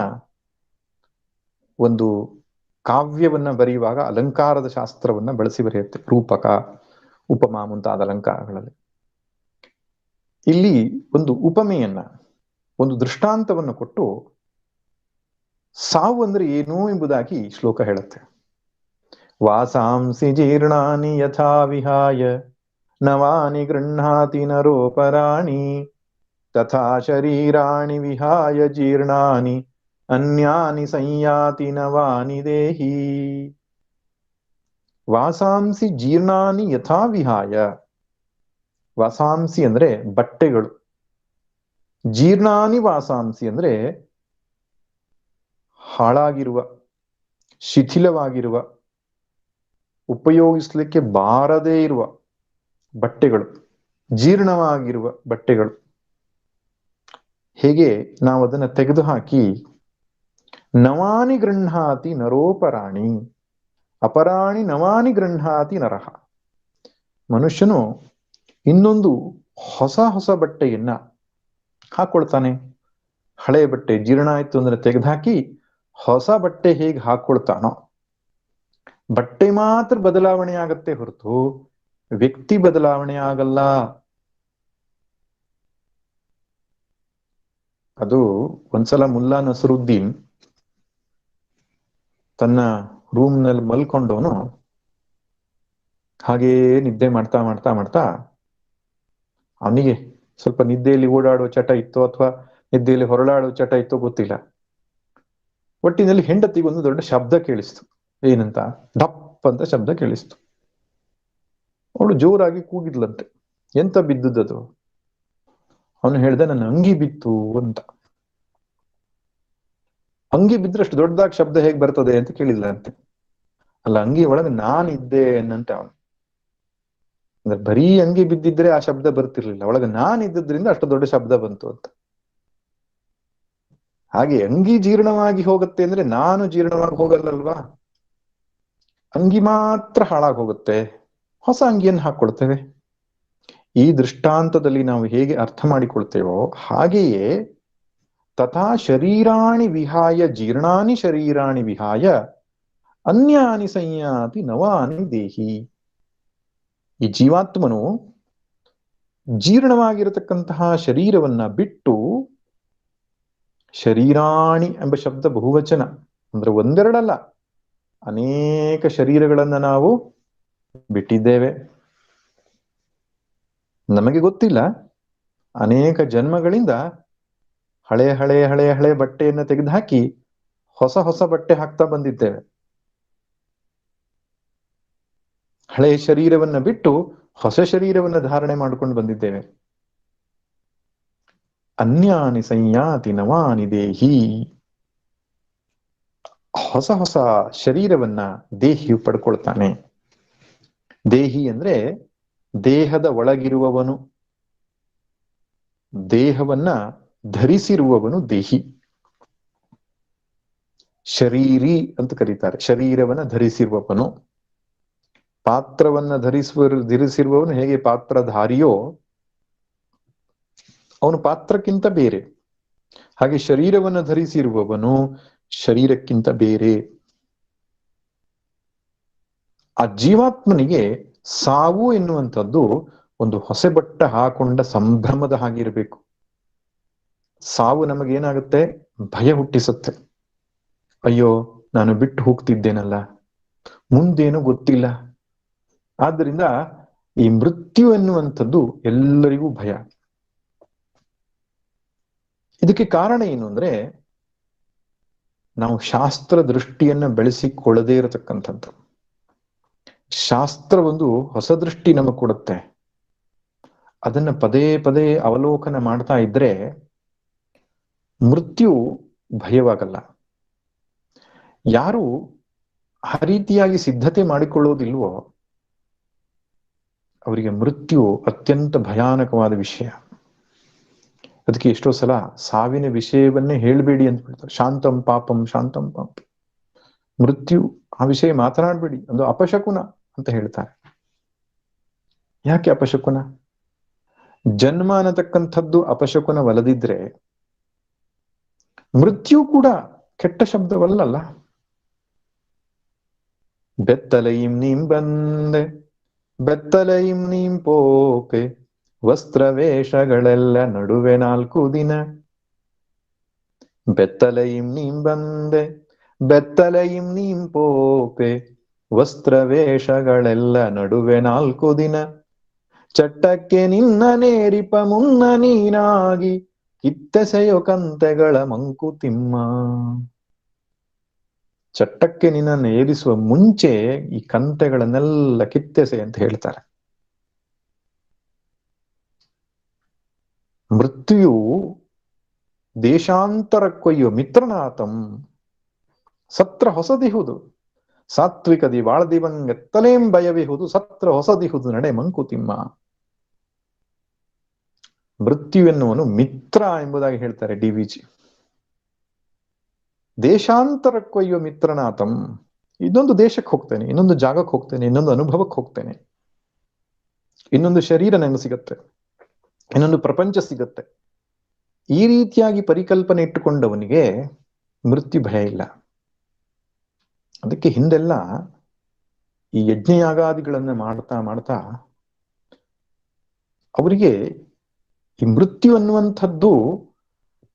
ಒಂದು ಕಾವ್ಯವನ್ನ ಬರೆಯುವಾಗ ಅಲಂಕಾರದ ಶಾಸ್ತ್ರವನ್ನ ಬಳಸಿ ಬರೆಯುತ್ತೆ, ರೂಪಕ, ಉಪಮಾ ಮುಂತಾದ ಅಲಂಕಾರಗಳಲ್ಲಿ. ಇಲ್ಲಿ ಒಂದು ಉಪಮೆಯನ್ನ, ಒಂದು ದೃಷ್ಟಾಂತವನ್ನು ಕೊಟ್ಟು ಸಾವು ಅಂದ್ರೆ ಏನು ಎಂಬುದಾಗಿ ಶ್ಲೋಕ ಹೇಳುತ್ತೆ. ವಾಸಾಂಸಿ ಜೀರ್ಣಾನಿ ಯಥಾ ವಿಹಾಯ ನವಾನಿ ಗೃಹ್ಣಾತಿ ನರೋಪರಾಣಿ ತಥಾ ಶರೀರಾಣಿ ವಿಹಾಯ ಜೀರ್ಣಾನಿ ಅನ್ಯಾನಿ ಸಂಯಾತಿ ನವಾನಿ ದೇಹಿ. ವಾಸಾಂಸಿ ಜೀರ್ಣಾನಿ ಯಥಾ ವಿಹಾಯ. ವಾಸಾಂಸಿ ಅಂದ್ರೆ ಬಟ್ಟೆಗಳು, ಜೀರ್ಣಾನಿ ವಾಸಾಂಸಿ ಅಂದ್ರೆ ಹಾಳಾಗಿರುವ, ಶಿಥಿಲವಾಗಿರುವ, ಉಪಯೋಗಿಸ್ಲಿಕ್ಕೆ ಬಾರದೇ ಇರುವ ಬಟ್ಟೆಗಳು, ಜೀರ್ಣವಾಗಿರುವ ಬಟ್ಟೆಗಳು. ಹೇಗೆ ನಾವು ಅದನ್ನ ತೆಗೆದುಹಾಕಿ ನವಾನಿ ಗೃಹ್ಣಾತಿ ನರೋಪರಾಣಿ ಅಪರಾಣಿ ನವಾನಿ ಗೃಹ್ಣಾತಿ ನರಹ, ಮನುಷ್ಯನು ಇನ್ನೊಂದು ಹೊಸ ಹೊಸ ಬಟ್ಟೆಯನ್ನ ಹಾಕೊಳ್ತಾನೆ. ಹಳೆಯ ಬಟ್ಟೆ ಜೀರ್ಣ ಆಯ್ತು ಅಂದ್ರೆ ತೆಗೆದುಹಾಕಿ ಹೊಸ ಬಟ್ಟೆ ಹೇಗೆ ಹಾಕೊಳ್ತಾನೋ, ಬಟ್ಟೆ ಮಾತ್ರ ಬದಲಾವಣೆ ಆಗತ್ತೆ ಹೊರತು ವ್ಯಕ್ತಿ ಬದಲಾವಣೆ ಆಗಲ್ಲ. ಅದು ಒಂದ್ಸಲ ಮುಲ್ಲಾ ನಸರುದ್ದೀನ್ ತನ್ನ ರೂಮ್ ನಲ್ಲಿ ಮಲ್ಕೊಂಡವನು ಹಾಗೇ ನಿದ್ದೆ ಮಾಡ್ತಾ ಮಾಡ್ತಾ ಮಾಡ್ತಾ, ಅವನಿಗೆ ಸ್ವಲ್ಪ ನಿದ್ದೆಯಲ್ಲಿ ಓಡಾಡುವ ಚಟ ಇತ್ತು ಅಥವಾ ನಿದ್ದೆಯಲ್ಲಿ ಹೊರಳಾಡುವ ಚಟ ಇತ್ತು ಗೊತ್ತಿಲ್ಲ. ಒಟ್ಟಿನಲ್ಲಿ ಹೆಂಡತಿಗೆ ಒಂದು ದೊಡ್ಡ ಶಬ್ದ ಕೇಳಿಸ್ತು. ಏನಂತ? ಡಪ್ ಅಂತ ಶಬ್ದ ಕೇಳಿಸ್ತು. ಅವಳು ಜೋರಾಗಿ ಕೂಗಿದ್ಲಂತೆ. ಎಂತ ಬಿದ್ದುದದು? ಅವನು ಹೇಳ್ದ, ನನ್ನ ಅಂಗಿ ಬಿತ್ತು ಅಂತ. ಅಂಗಿ ಬಿದ್ರಷ್ಟು ದೊಡ್ಡದಾಗಿ ಶಬ್ದ ಹೇಗ್ ಬರ್ತದೆ ಅಂತ ಕೇಳಿದ್ಲಂತೆ. ಅಲ್ಲ, ಅಂಗಿ ಒಳಗೆ ನಾನಿದ್ದೆ ಅನ್ನಂತೆ ಅವನು. ಅಂದ್ರೆ ಬರೀ ಅಂಗಿ ಬಿದ್ದಿದ್ರೆ ಆ ಶಬ್ದ ಬರ್ತಿರ್ಲಿಲ್ಲ, ಒಳಗೆ ನಾನಿದ್ದರಿಂದ ಅಷ್ಟು ದೊಡ್ಡ ಶಬ್ದ ಬಂತು ಅಂತ. ಹಾಗೆ ಅಂಗಿ ಜೀರ್ಣವಾಗಿ ಹೋಗುತ್ತೆ ಅಂದ್ರೆ ನಾನು ಜೀರ್ಣವಾಗಿ ಹೋಗಲ್ಲಲ್ವಾ, ಅಂಗಿ ಮಾತ್ರ ಹಾಳಾಗಿ ಹೋಗುತ್ತೆ, ಹೊಸ ಅಂಗಿಯನ್ನು ಹಾಕೊಳ್ತೇವೆ. ಈ ದೃಷ್ಟಾಂತದಲ್ಲಿ ನಾವು ಹೇಗೆ ಅರ್ಥ ಮಾಡಿಕೊಳ್ತೇವೋ ಹಾಗೆಯೇ ತಥಾ ಶರೀರಾಣಿ ವಿಹಾಯ ಜೀರ್ಣಾನಿ ಶರೀರಾಣಿ ವಿಹಾಯ ಅನ್ಯಾನಿ ಸಂಯಾತಿ ನವಾನಿ ದೇಹಿ. ಈ ಜೀವಾತ್ಮನು ಜೀರ್ಣವಾಗಿರತಕ್ಕಂತಹ ಶರೀರವನ್ನ ಬಿಟ್ಟು, ಶರೀರಾಣಿ ಎಂಬ ಶಬ್ದ ಬಹುವಚನ, ಅಂದ್ರೆ ಒಂದೆರಡಲ್ಲ, ಅನೇಕ ಶರೀರಗಳನ್ನ ನಾವು ಬಿಟ್ಟಿದ್ದೇವೆ. ನಮಗೆ ಗೊತ್ತಿಲ್ಲ, ಅನೇಕ ಜನ್ಮಗಳಿಂದ ಹಳೆ ಹಳೆ ಹಳೆ ಹಳೆ ಬಟ್ಟೆಯನ್ನ ತೆಗೆದುಹಾಕಿ ಹೊಸ ಹೊಸ ಬಟ್ಟೆ ಹಾಕ್ತಾ ಬಂದಿದ್ದೇವೆ. ಹಳೆ ಶರೀರವನ್ನ ಬಿಟ್ಟು ಹೊಸ ಶರೀರವನ್ನ ಧಾರಣೆ ಮಾಡಿಕೊಂಡು ಬಂದಿದ್ದೇವೆ. ಅನ್ಯಾನಿ ಸಂಯಾತಿ ನವಾನಿ ದೇಹಿ. ಹೊಸ ಹೊಸ ಶರೀರವನ್ನ ದೇಹಿಯು ಪಡ್ಕೊಳ್ತಾನೆ. ದೇಹಿ ಅಂದ್ರೆ ದೇಹದ ಒಳಗಿರುವವನು, ದೇಹವನ್ನ ಧರಿಸಿರುವವನು ದೇಹಿ. ಶರೀರಿ ಅಂತ ಕರೀತಾರೆ, ಶರೀರವನ್ನ ಧರಿಸಿರುವವನು. ಪಾತ್ರವನ್ನ ಧರಿಸಿರುವವನು ಹೇಗೆ ಪಾತ್ರಧಾರಿಯೋ ಅವನು ಪಾತ್ರಕ್ಕಿಂತ ಬೇರೆ, ಹಾಗೆ ಶರೀರವನ್ನ ಧರಿಸಿರುವವನು ಶರೀರಕ್ಕಿಂತ ಬೇರೆ. ಆ ಜೀವಾತ್ಮನಿಗೆ ಸಾವು ಎನ್ನುವಂಥದ್ದು ಒಂದು ಹೊಸ ಬಟ್ಟೆ ಹಾಕೊಂಡ ಸಂಭ್ರಮದ ಹಾಗಿರಬೇಕು. ಸಾವು ನಮಗೇನಾಗುತ್ತೆ, ಭಯ ಹುಟ್ಟಿಸುತ್ತೆ. ಅಯ್ಯೋ, ನಾನು ಬಿಟ್ಟು ಹೋಗ್ತಿದ್ದೇನಲ್ಲ, ಮುಂದೇನು ಗೊತ್ತಿಲ್ಲ. ಆದ್ದರಿಂದ ಈ ಮೃತ್ಯು ಎನ್ನುವಂಥದ್ದು ಎಲ್ಲರಿಗೂ ಭಯ. ಇದಕ್ಕೆ ಕಾರಣ ಏನು ಅಂದ್ರೆ, ನಾವು ಶಾಸ್ತ್ರ ದೃಷ್ಟಿಯನ್ನ ಬೆಳೆಸಿಕೊಳ್ಳದೇ ಇರತಕ್ಕಂಥದ್ದು. ಶಾಸ್ತ್ರ ಒಂದು ಹೊಸ ದೃಷ್ಟಿ ನಮಗೆ ಕೊಡುತ್ತೆ, ಅದನ್ನ ಪದೇ ಪದೇ ಅವಲೋಕನ ಮಾಡ್ತಾ ಇದ್ರೆ ಮೃತ್ಯು ಭಯವಾಗಲ್ಲ. ಯಾರು ಆ ರೀತಿಯಾಗಿ ಸಿದ್ಧತೆ ಮಾಡಿಕೊಳ್ಳೋದಿಲ್ವೋ ಅವರಿಗೆ ಮೃತ್ಯು ಅತ್ಯಂತ ಭಯಾನಕವಾದ ವಿಷಯ. ಅದಕ್ಕೆ ಎಷ್ಟೋ ಸಲ ಸಾವಿನ ವಿಷಯವನ್ನೇ ಹೇಳ್ಬೇಡಿ ಅಂತ ಹೇಳ್ತಾರೆ. ಶಾಂತಂ ಪಾಪಂ ಶಾಂತಂ ಪಾಪ, ಮೃತ್ಯು ಆ ವಿಷಯ ಮಾತನಾಡ್ಬೇಡಿ, ಒಂದು ಅಪಶಕುನ ಅಂತ ಹೇಳ್ತಾರೆ. ಯಾಕೆ ಅಪಶಕುನ? ಜನ್ಮ ಅನ್ನತಕ್ಕಂಥದ್ದು ಅಪಶಕುನವಲ್ಲದಿದ್ರೆ ಮೃತ್ಯು ಕೂಡ ಕೆಟ್ಟ ಶಬ್ದವಲ್ಲಲ್ಲ. ಬೆತ್ತಲೆಯಿಂ ನೀಂ ಬಂದೆ ಬೆತ್ತಲೆಯಿಂ ನೀಂ ಪೋಪೆ ವಸ್ತ್ರವೇಷಗಳೆಲ್ಲ ನಡುವೆ 4 ದಿನ. ಬೆತ್ತಲೆಯಿಂ ನೀಂ ಬಂದೆ ಬೆತ್ತಲೆಯಿಂ ನೀಂ ಪೋಪೆ ವಸ್ತ್ರವೇಷಗಳೆಲ್ಲ ನಡುವೆ 4 ದಿನ. ಚಟ್ಟಕ್ಕೆ ನಿನ್ನ ನೇರಿಪ ಮುನ್ನ ನೀನಾಗಿ ಕಿತ್ತೆಸೆಯೋ ಕಂತೆಗಳ ಮಂಕುತಿಮ್ಮ. ಚಟ್ಟಕ್ಕೆ ನಿನ್ನನ್ನು ಏರಿಸುವ ಮುಂಚೆ ಈ ಕಂತೆಗಳನ್ನೆಲ್ಲ ಕಿತ್ತೆಸೆ ಅಂತ ಹೇಳ್ತಾರೆ. ಮೃತ್ಯು ದೇಶಾಂತರಕ್ಕೊಯ್ಯೋ ಮಿತ್ರನಾಥಂ. ಸತ್ರ ಹೊಸದಿಹುದು ಸಾತ್ವಿಕದಿ ಬಾಳ್ದಿವಂಗೆತ್ತಲೇಂ ಭಯವಿಹುದು ಸತ್ರ ಹೊಸದಿಹುದು ನಡೆ ಮಂಕುತಿಮ್ಮ. ಮೃತ್ಯು ಎನ್ನುವನು ಮಿತ್ರ ಎಂಬುದಾಗಿ ಹೇಳ್ತಾರೆ DVG. ದೇಶಾಂತರಕ್ಕೊಯ್ಯೋ ಮಿತ್ರನಾಥಂ. ಇನ್ನೊಂದು ದೇಶಕ್ಕೆ ಹೋಗ್ತೇನೆ, ಇನ್ನೊಂದು ಜಾಗಕ್ಕೆ ಹೋಗ್ತೇನೆ, ಇನ್ನೊಂದು ಅನುಭವಕ್ಕೆ ಹೋಗ್ತೇನೆ, ಇನ್ನೊಂದು ಶರೀರ ನನಗೆ ಸಿಗತ್ತೆ, ಇನ್ನೊಂದು ಪ್ರಪಂಚ ಸಿಗತ್ತೆ. ಈ ರೀತಿಯಾಗಿ ಪರಿಕಲ್ಪನೆ ಇಟ್ಟುಕೊಂಡವನಿಗೆ ಮೃತ್ಯು ಭಯ ಇಲ್ಲ. ಅದಕ್ಕೆ ಹಿಂದೆಲ್ಲ ಈ ಯಜ್ಞಯಾಗಾದಿಗಳನ್ನ ಮಾಡ್ತಾ ಮಾಡ್ತಾ ಅವರಿಗೆ ಈ ಮೃತ್ಯು ಅನ್ನುವಂಥದ್ದು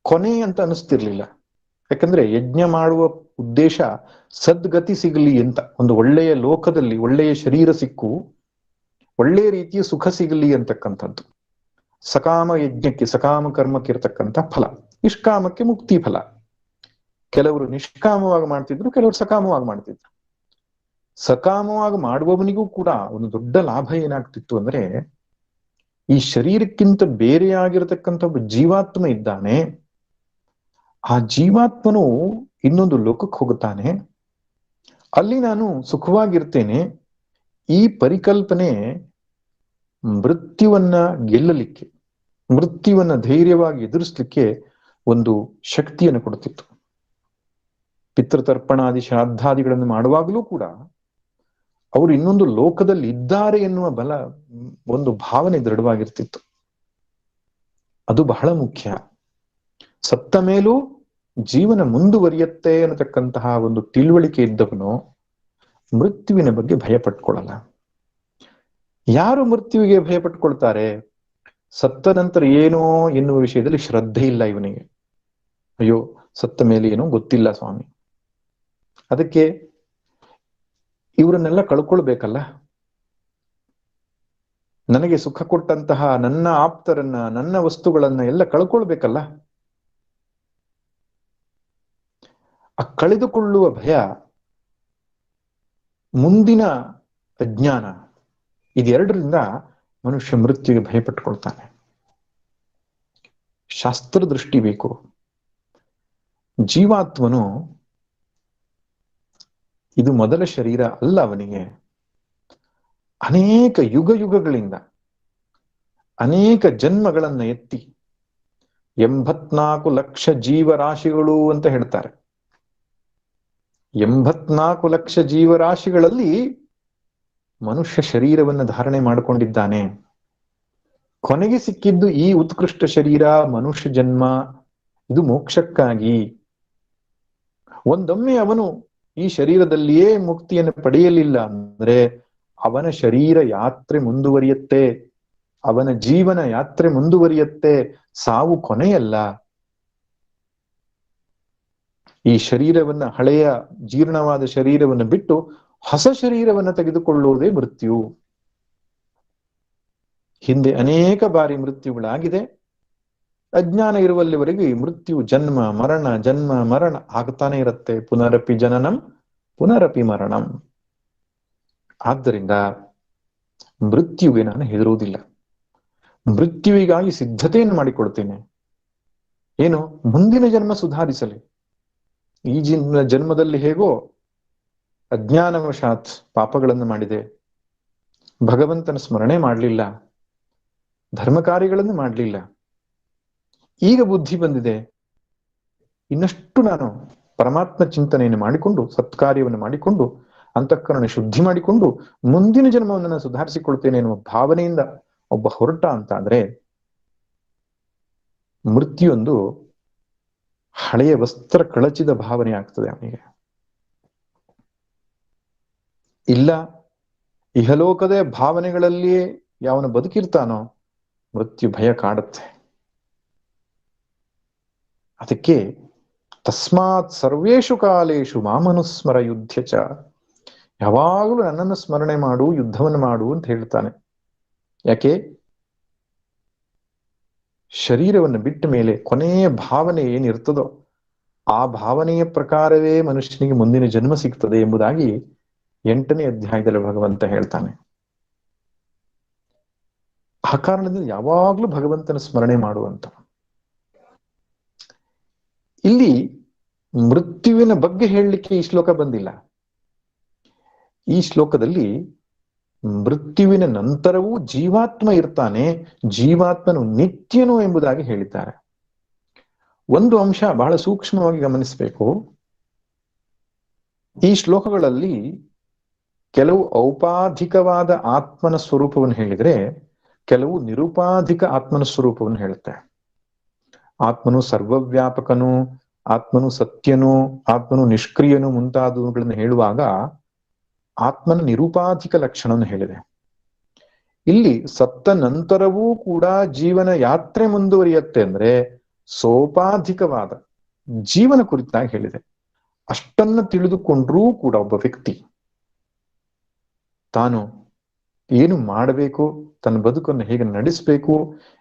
ಕೊನೆ ಅಂತ ಅನಿಸ್ತಿರ್ಲಿಲ್ಲ. ಯಾಕಂದ್ರೆ ಯಜ್ಞ ಮಾಡುವ ಉದ್ದೇಶ ಸದ್ಗತಿ ಸಿಗಲಿ ಅಂತ, ಒಂದು ಒಳ್ಳೆಯ ಲೋಕದಲ್ಲಿ ಒಳ್ಳೆಯ ಶರೀರ ಸಿಕ್ಕು ಒಳ್ಳೆಯ ರೀತಿಯ ಸುಖ ಸಿಗಲಿ ಅಂತಕ್ಕಂಥದ್ದು. ಸಕಾಮ ಯಜ್ಞಕ್ಕೆ ಸಕಾಮ ಕರ್ಮಕ್ಕೆ ಇರತಕ್ಕಂಥ ಫಲ, ನಿಷ್ಕಾಮಕ್ಕೆ ಮುಕ್ತಿ ಫಲ. ಕೆಲವರು ನಿಷ್ಕಾಮವಾಗಿ ಮಾಡ್ತಿದ್ರು, ಕೆಲವರು ಸಕಾಮವಾಗಿ ಮಾಡ್ತಿದ್ರು. ಸಕಾಮವಾಗಿ ಮಾಡುವವನಿಗೂ ಕೂಡ ಒಂದು ದೊಡ್ಡ ಲಾಭ ಏನಾಗ್ತಿತ್ತು ಅಂದ್ರೆ, ಈ ಶರೀರಕ್ಕಿಂತ ಬೇರೆಯಾಗಿರತಕ್ಕಂಥ ಒಬ್ಬ ಜೀವಾತ್ಮ ಇದ್ದಾನೆ, ಆ ಜೀವಾತ್ಮನು ಇನ್ನೊಂದು ಲೋಕಕ್ಕೆ ಹೋಗುತ್ತಾನೆ, ಅಲ್ಲಿ ನಾನು ಸುಖವಾಗಿರ್ತೇನೆ. ಈ ಪರಿಕಲ್ಪನೆ ಮೃತ್ಯುವನ್ನ ಗೆಲ್ಲಲಿಕ್ಕೆ, ಮೃತ್ಯುವನ್ನ ಧೈರ್ಯವಾಗಿ ಎದುರಿಸಲಿಕ್ಕೆ ಒಂದು ಶಕ್ತಿಯನ್ನು ಕೊಡುತ್ತಿತ್ತು. ಪಿತೃತರ್ಪಣಾದಿ ಶ್ರಾದ್ದಾದಿಗಳನ್ನು ಮಾಡುವಾಗಲೂ ಕೂಡ ಅವರು ಇನ್ನೊಂದು ಲೋಕದಲ್ಲಿ ಇದ್ದಾರೆ ಎನ್ನುವ ಬಲ, ಒಂದು ಭಾವನೆ ದೃಢವಾಗಿರ್ತಿತ್ತು. ಅದು ಬಹಳ ಮುಖ್ಯ. ಸತ್ತ ಮೇಲೂ ಜೀವನ ಮುಂದುವರಿಯುತ್ತೆ ಅನ್ನತಕ್ಕಂತಹ ಒಂದು ತಿಳುವಳಿಕೆ ಇದ್ದವನು ಮೃತ್ಯುವಿನ ಬಗ್ಗೆ ಭಯ ಪಟ್ಕೊಳ್ಳಲ್ಲ. ಯಾರು ಮೃತ್ಯುವಿಗೆ ಭಯ ಪಟ್ಕೊಳ್ತಾರೆ? ಸತ್ತ ನಂತರ ಏನೋ ಎನ್ನುವ ವಿಷಯದಲ್ಲಿ ಶ್ರದ್ಧೆ ಇಲ್ಲ ಇವನಿಗೆ. ಅಯ್ಯೋ, ಸತ್ತ ಮೇಲೆ ಏನೋ ಗೊತ್ತಿಲ್ಲ ಸ್ವಾಮಿ, ಅದಕ್ಕೆ ಇವರನ್ನೆಲ್ಲ ಕಳ್ಕೊಳ್ಬೇಕಲ್ಲ, ನನಗೆ ಸುಖ ಕೊಟ್ಟಂತಹ ನನ್ನ ಆಪ್ತರನ್ನ, ನನ್ನ ವಸ್ತುಗಳನ್ನ ಎಲ್ಲ ಕಳ್ಕೊಳ್ಬೇಕಲ್ಲ. ಆ ಕಳೆದುಕೊಳ್ಳುವ ಭಯ, ಮುಂದಿನ ಅಜ್ಞಾನ, ಇದೆರಡರಿಂದ ಮನುಷ್ಯ ಮೃತ್ಯುವಿಗೆ ಭಯಪಟ್ಟುಕೊಳ್ತಾನೆ. ಶಾಸ್ತ್ರ ದೃಷ್ಟಿ ಬೇಕು. ಜೀವಾತ್ಮನು ಇದು ಮೊದಲ ಶರೀರ ಅಲ್ಲ ಅವನಿಗೆ. ಅನೇಕ ಯುಗ ಯುಗಗಳಿಂದ, ಅನೇಕ ಜನ್ಮಗಳನ್ನ ಎತ್ತಿ 84 ಲಕ್ಷ ಜೀವರಾಶಿಗಳು ಅಂತ ಹೇಳ್ತಾರೆ. 84 ಲಕ್ಷ ಜೀವರಾಶಿಗಳಲ್ಲಿ ಮನುಷ್ಯ ಶರೀರವನ್ನು ಧಾರಣೆ ಮಾಡಿಕೊಂಡಿದ್ದಾನೆ. ಕೊನೆಗೆ ಸಿಕ್ಕಿದ್ದು ಈ ಉತ್ಕೃಷ್ಟ ಶರೀರ, ಮನುಷ್ಯ ಜನ್ಮ. ಇದು ಮೋಕ್ಷಕ್ಕಾಗಿ. ಒಂದೊಮ್ಮೆ ಅವನು ಈ ಶರೀರದಲ್ಲಿಯೇ ಮುಕ್ತಿಯನ್ನು ಪಡೆಯಲಿಲ್ಲ ಅಂದ್ರೆ ಅವನ ಶರೀರ ಯಾತ್ರೆ ಮುಂದುವರಿಯುತ್ತೆ, ಅವನ ಜೀವನ ಯಾತ್ರೆ ಮುಂದುವರಿಯುತ್ತೆ. ಸಾವು ಕೊನೆಯಲ್ಲ. ಈ ಶರೀರವನ್ನ, ಹಳೆಯ ಜೀರ್ಣವಾದ ಶರೀರವನ್ನು ಬಿಟ್ಟು ಹೊಸ ಶರೀರವನ್ನ ತೆಗೆದುಕೊಳ್ಳುವುದೇ ಮೃತ್ಯು. ಹಿಂದೆ ಅನೇಕ ಬಾರಿ ಮೃತ್ಯುಗಳಾಗಿದೆ. ಅಜ್ಞಾನ ಇರುವಲ್ಲಿವರೆಗೆ ಈ ಮೃತ್ಯು ಜನ್ಮ ಮರಣ ಜನ್ಮ ಮರಣ ಆಗ್ತಾನೆ ಇರುತ್ತೆ. ಪುನರಪಿ ಜನನಂ ಪುನರಪಿ ಮರಣಂ. ಆದ್ದರಿಂದ ಮೃತ್ಯುವಿಗೆ ನಾನು ಹೆದರುವುದಿಲ್ಲ. ಮೃತ್ಯುವಿಗಾಗಿ ಸಿದ್ಧತೆಯನ್ನು ಮಾಡಿಕೊಡ್ತೇನೆ. ಏನು? ಮುಂದಿನ ಜನ್ಮ ಸುಧಾರಿಸಲಿ. ಈ ಜನ್ಮದಲ್ಲಿ ಹೇಗೋ ಅಜ್ಞಾನವಶಾತ್ ಪಾಪಗಳನ್ನು ಮಾಡಿದೆ, ಭಗವಂತನ ಸ್ಮರಣೆ ಮಾಡಲಿಲ್ಲ, ಧರ್ಮ ಕಾರ್ಯಗಳನ್ನು ಮಾಡಲಿಲ್ಲ. ಈಗ ಬುದ್ಧಿ ಬಂದಿದೆ, ಇನ್ನಷ್ಟು ನಾನು ಪರಮಾತ್ಮ ಚಿಂತನೆಯನ್ನು ಮಾಡಿಕೊಂಡು, ಸತ್ಕಾರ್ಯವನ್ನು ಮಾಡಿಕೊಂಡು, ಅಂತಃಕರಣ ಶುದ್ಧಿ ಮಾಡಿಕೊಂಡು ಮುಂದಿನ ಜನ್ಮವನ್ನು ನಾನು ಸುಧಾರಿಸಿಕೊಳ್ತೇನೆ ಎನ್ನುವ ಭಾವನೆಯಿಂದ ಒಬ್ಬ ಹೊರಟ ಅಂತ ಆದ್ರೆ, ಮೃತ್ಯುವೊಂದು ಹಳೆಯ ವಸ್ತ್ರ ಕಳಚಿದ ಭಾವನೆ ಆಗ್ತದೆ ಅವನಿಗೆ. ಇಲ್ಲ, ಇಹಲೋಕದ ಭಾವನೆಗಳಲ್ಲಿಯೇ ಯಾವನು ಬದುಕಿರ್ತಾನೋ ಮೃತ್ಯು ಭಯ ಕಾಡುತ್ತೆ. ಅದಕ್ಕೆ ತಸ್ಮಾತ್ ಸರ್ವೇಷು ಕಾಲೇಶು ಮಾಮನುಸ್ಮರ ಯುದ್ಧ ಚ, ಯಾವಾಗಲೂ ನನ್ನನ್ನು ಸ್ಮರಣೆ ಮಾಡು, ಯುದ್ಧವನ್ನು ಮಾಡು ಅಂತ ಹೇಳ್ತಾನೆ. ಯಾಕೆ? ಶರೀರವನ್ನು ಬಿಟ್ಟ ಮೇಲೆ ಕೊನೆಯ ಭಾವನೆ ಏನಿರ್ತದೋ ಆ ಭಾವನೆಯ ಪ್ರಕಾರವೇ ಮನುಷ್ಯನಿಗೆ ಮುಂದಿನ ಜನ್ಮ ಸಿಗ್ತದೆ ಎಂಬುದಾಗಿ 8ನೇ ಅಧ್ಯಾಯದಲ್ಲಿ ಭಗವಂತ ಹೇಳ್ತಾನೆ. ಆ ಕಾರಣದಿಂದ ಯಾವಾಗ್ಲೂ ಭಗವಂತನ ಸ್ಮರಣೆ ಮಾಡುವಂತ. ಇಲ್ಲಿ ಮೃತ್ಯುವಿನ ಬಗ್ಗೆ ಹೇಳಲಿಕ್ಕೆ ಈ ಶ್ಲೋಕ ಬಂದಿಲ್ಲ. ಈ ಶ್ಲೋಕದಲ್ಲಿ ಮೃತ್ಯುವಿನ ನಂತರವೂ ಜೀವಾತ್ಮ ಇರ್ತಾನೆ, ಜೀವಾತ್ಮನು ನಿತ್ಯನು ಎಂಬುದಾಗಿ ಹೇಳಿದ್ದಾರೆ. ಒಂದು ಅಂಶ ಬಹಳ ಸೂಕ್ಷ್ಮವಾಗಿ ಗಮನಿಸಬೇಕು. ಈ ಶ್ಲೋಕಗಳಲ್ಲಿ ಕೆಲವು ಔಪಾಧಿಕವಾದ ಆತ್ಮನ ಸ್ವರೂಪವನ್ನು ಹೇಳಿದ್ರೆ, ಕೆಲವು ನಿರುಪಾಧಿಕ ಆತ್ಮನ ಸ್ವರೂಪವನ್ನು ಹೇಳುತ್ತೆ. ಆತ್ಮನು ಸರ್ವವ್ಯಾಪಕನು, ಆತ್ಮನು ಸತ್ಯನು, ಆತ್ಮನು ನಿಷ್ಕ್ರಿಯನು ಮುಂತಾದವುಗಳನ್ನು ಹೇಳುವಾಗ ಆತ್ಮನ ನಿರುಪಾಧಿಕ ಲಕ್ಷಣವನ್ನು ಹೇಳಿದೆ. ಇಲ್ಲಿ ಸತ್ತ ನಂತರವೂ ಕೂಡ ಜೀವನ ಯಾತ್ರೆ ಮುಂದುವರಿಯುತ್ತೆ ಅಂದ್ರೆ ಸೋಪಾಧಿಕವಾದ ಜೀವನ ಕುರಿತಾಗಿ ಹೇಳಿದೆ. ಅಷ್ಟನ್ನ ತಿಳಿದುಕೊಂಡ್ರೂ ಕೂಡ ಒಬ್ಬ ವ್ಯಕ್ತಿ ತಾನು ಏನು ಮಾಡಬೇಕು, ತನ್ನ ಬದುಕನ್ನು ಹೇಗೆ ನಡೆಸಬೇಕು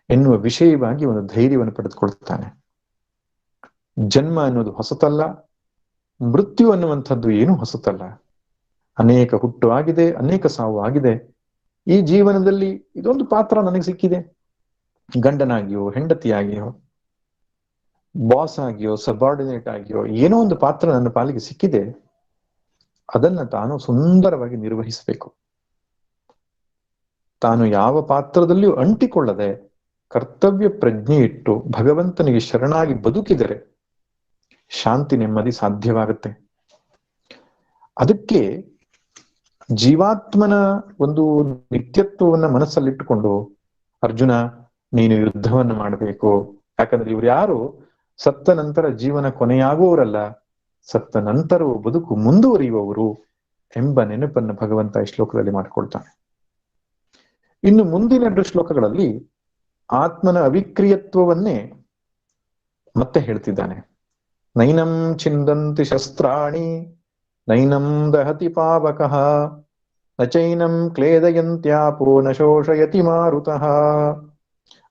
ಎನ್ನುವ ವಿಷಯವಾಗಿ ಒಂದು ಧೈರ್ಯವನ್ನು ಪಡೆದುಕೊಳ್ತಾನೆ. ಜನ್ಮ ಅನ್ನೋದು ಹೊಸತಲ್ಲ, ಮೃತ್ಯು ಅನ್ನುವಂಥದ್ದು ಏನು ಹೊಸತಲ್ಲ. ಅನೇಕ ಹುಟ್ಟು ಆಗಿದೆ, ಅನೇಕ ಸಾವು ಆಗಿದೆ. ಈ ಜೀವನದಲ್ಲಿ ಇದೊಂದು ಪಾತ್ರ ನನಗೆ ಸಿಕ್ಕಿದೆ, ಗಂಡನಾಗಿಯೋ ಹೆಂಡತಿಯಾಗಿಯೋ. ಬಾಸ್ ಆಗಿಯೋ ಸಬಾರ್ಡಿನೇಟ್ ಆಗಿಯೋ ಏನೋ ಒಂದು ಪಾತ್ರ ನನ್ನ ಪಾಲಿಗೆ ಸಿಕ್ಕಿದೆ, ಅದನ್ನ ತಾನು ಸುಂದರವಾಗಿ ನಿರ್ವಹಿಸಬೇಕು. ತಾನು ಯಾವ ಪಾತ್ರದಲ್ಲಿಯೂ ಅಂಟಿಕೊಳ್ಳದೆ ಕರ್ತವ್ಯ ಪ್ರಜ್ಞೆ ಇಟ್ಟು ಭಗವಂತನಿಗೆ ಶರಣಾಗಿ ಬದುಕಿದರೆ ಶಾಂತಿ ನೆಮ್ಮದಿ ಸಾಧ್ಯವಾಗುತ್ತೆ. ಅದಕ್ಕೆ ಜೀವಾತ್ಮನ ಒಂದು ನಿತ್ಯತ್ವವನ್ನ ಮನಸ್ಸಲ್ಲಿಟ್ಟುಕೊಂಡು ಅರ್ಜುನ ನೀನು ಯುದ್ಧವನ್ನು ಮಾಡಬೇಕು. ಯಾಕಂದ್ರೆ ಇವ್ರು ಯಾರು ಸತ್ತ ನಂತರ ಜೀವನ ಕೊನೆಯಾಗುವವರಲ್ಲ, ಸತ್ತ ನಂತರವೂ ಬದುಕು ಮುಂದುವರಿಯುವವರು ಎಂಬ ನೆನಪನ್ನು ಭಗವಂತ ಈ ಶ್ಲೋಕದಲ್ಲಿ ಮಾಡಿಕೊಳ್ತಾನೆ. ಇನ್ನು ಮುಂದಿನ 2 ಶ್ಲೋಕಗಳಲ್ಲಿ ಆತ್ಮನ ಅವಿಕ್ರಿಯತ್ವವನ್ನೇ ಮತ್ತೆ ಹೇಳ್ತಿದ್ದಾನೆ. ನೈನಂ ಛಿಂದಂತಿ ಶಸ್ತ್ರಾಣಿ ನೈನಂ ದಹತಿ ಪಾವಕಃ ನ ಚೈನಂ ಕ್ಲೇದಯಂತ್ಯಾಪೋ ನ ಶೋಷಯತಿ ಮಾರುತಃ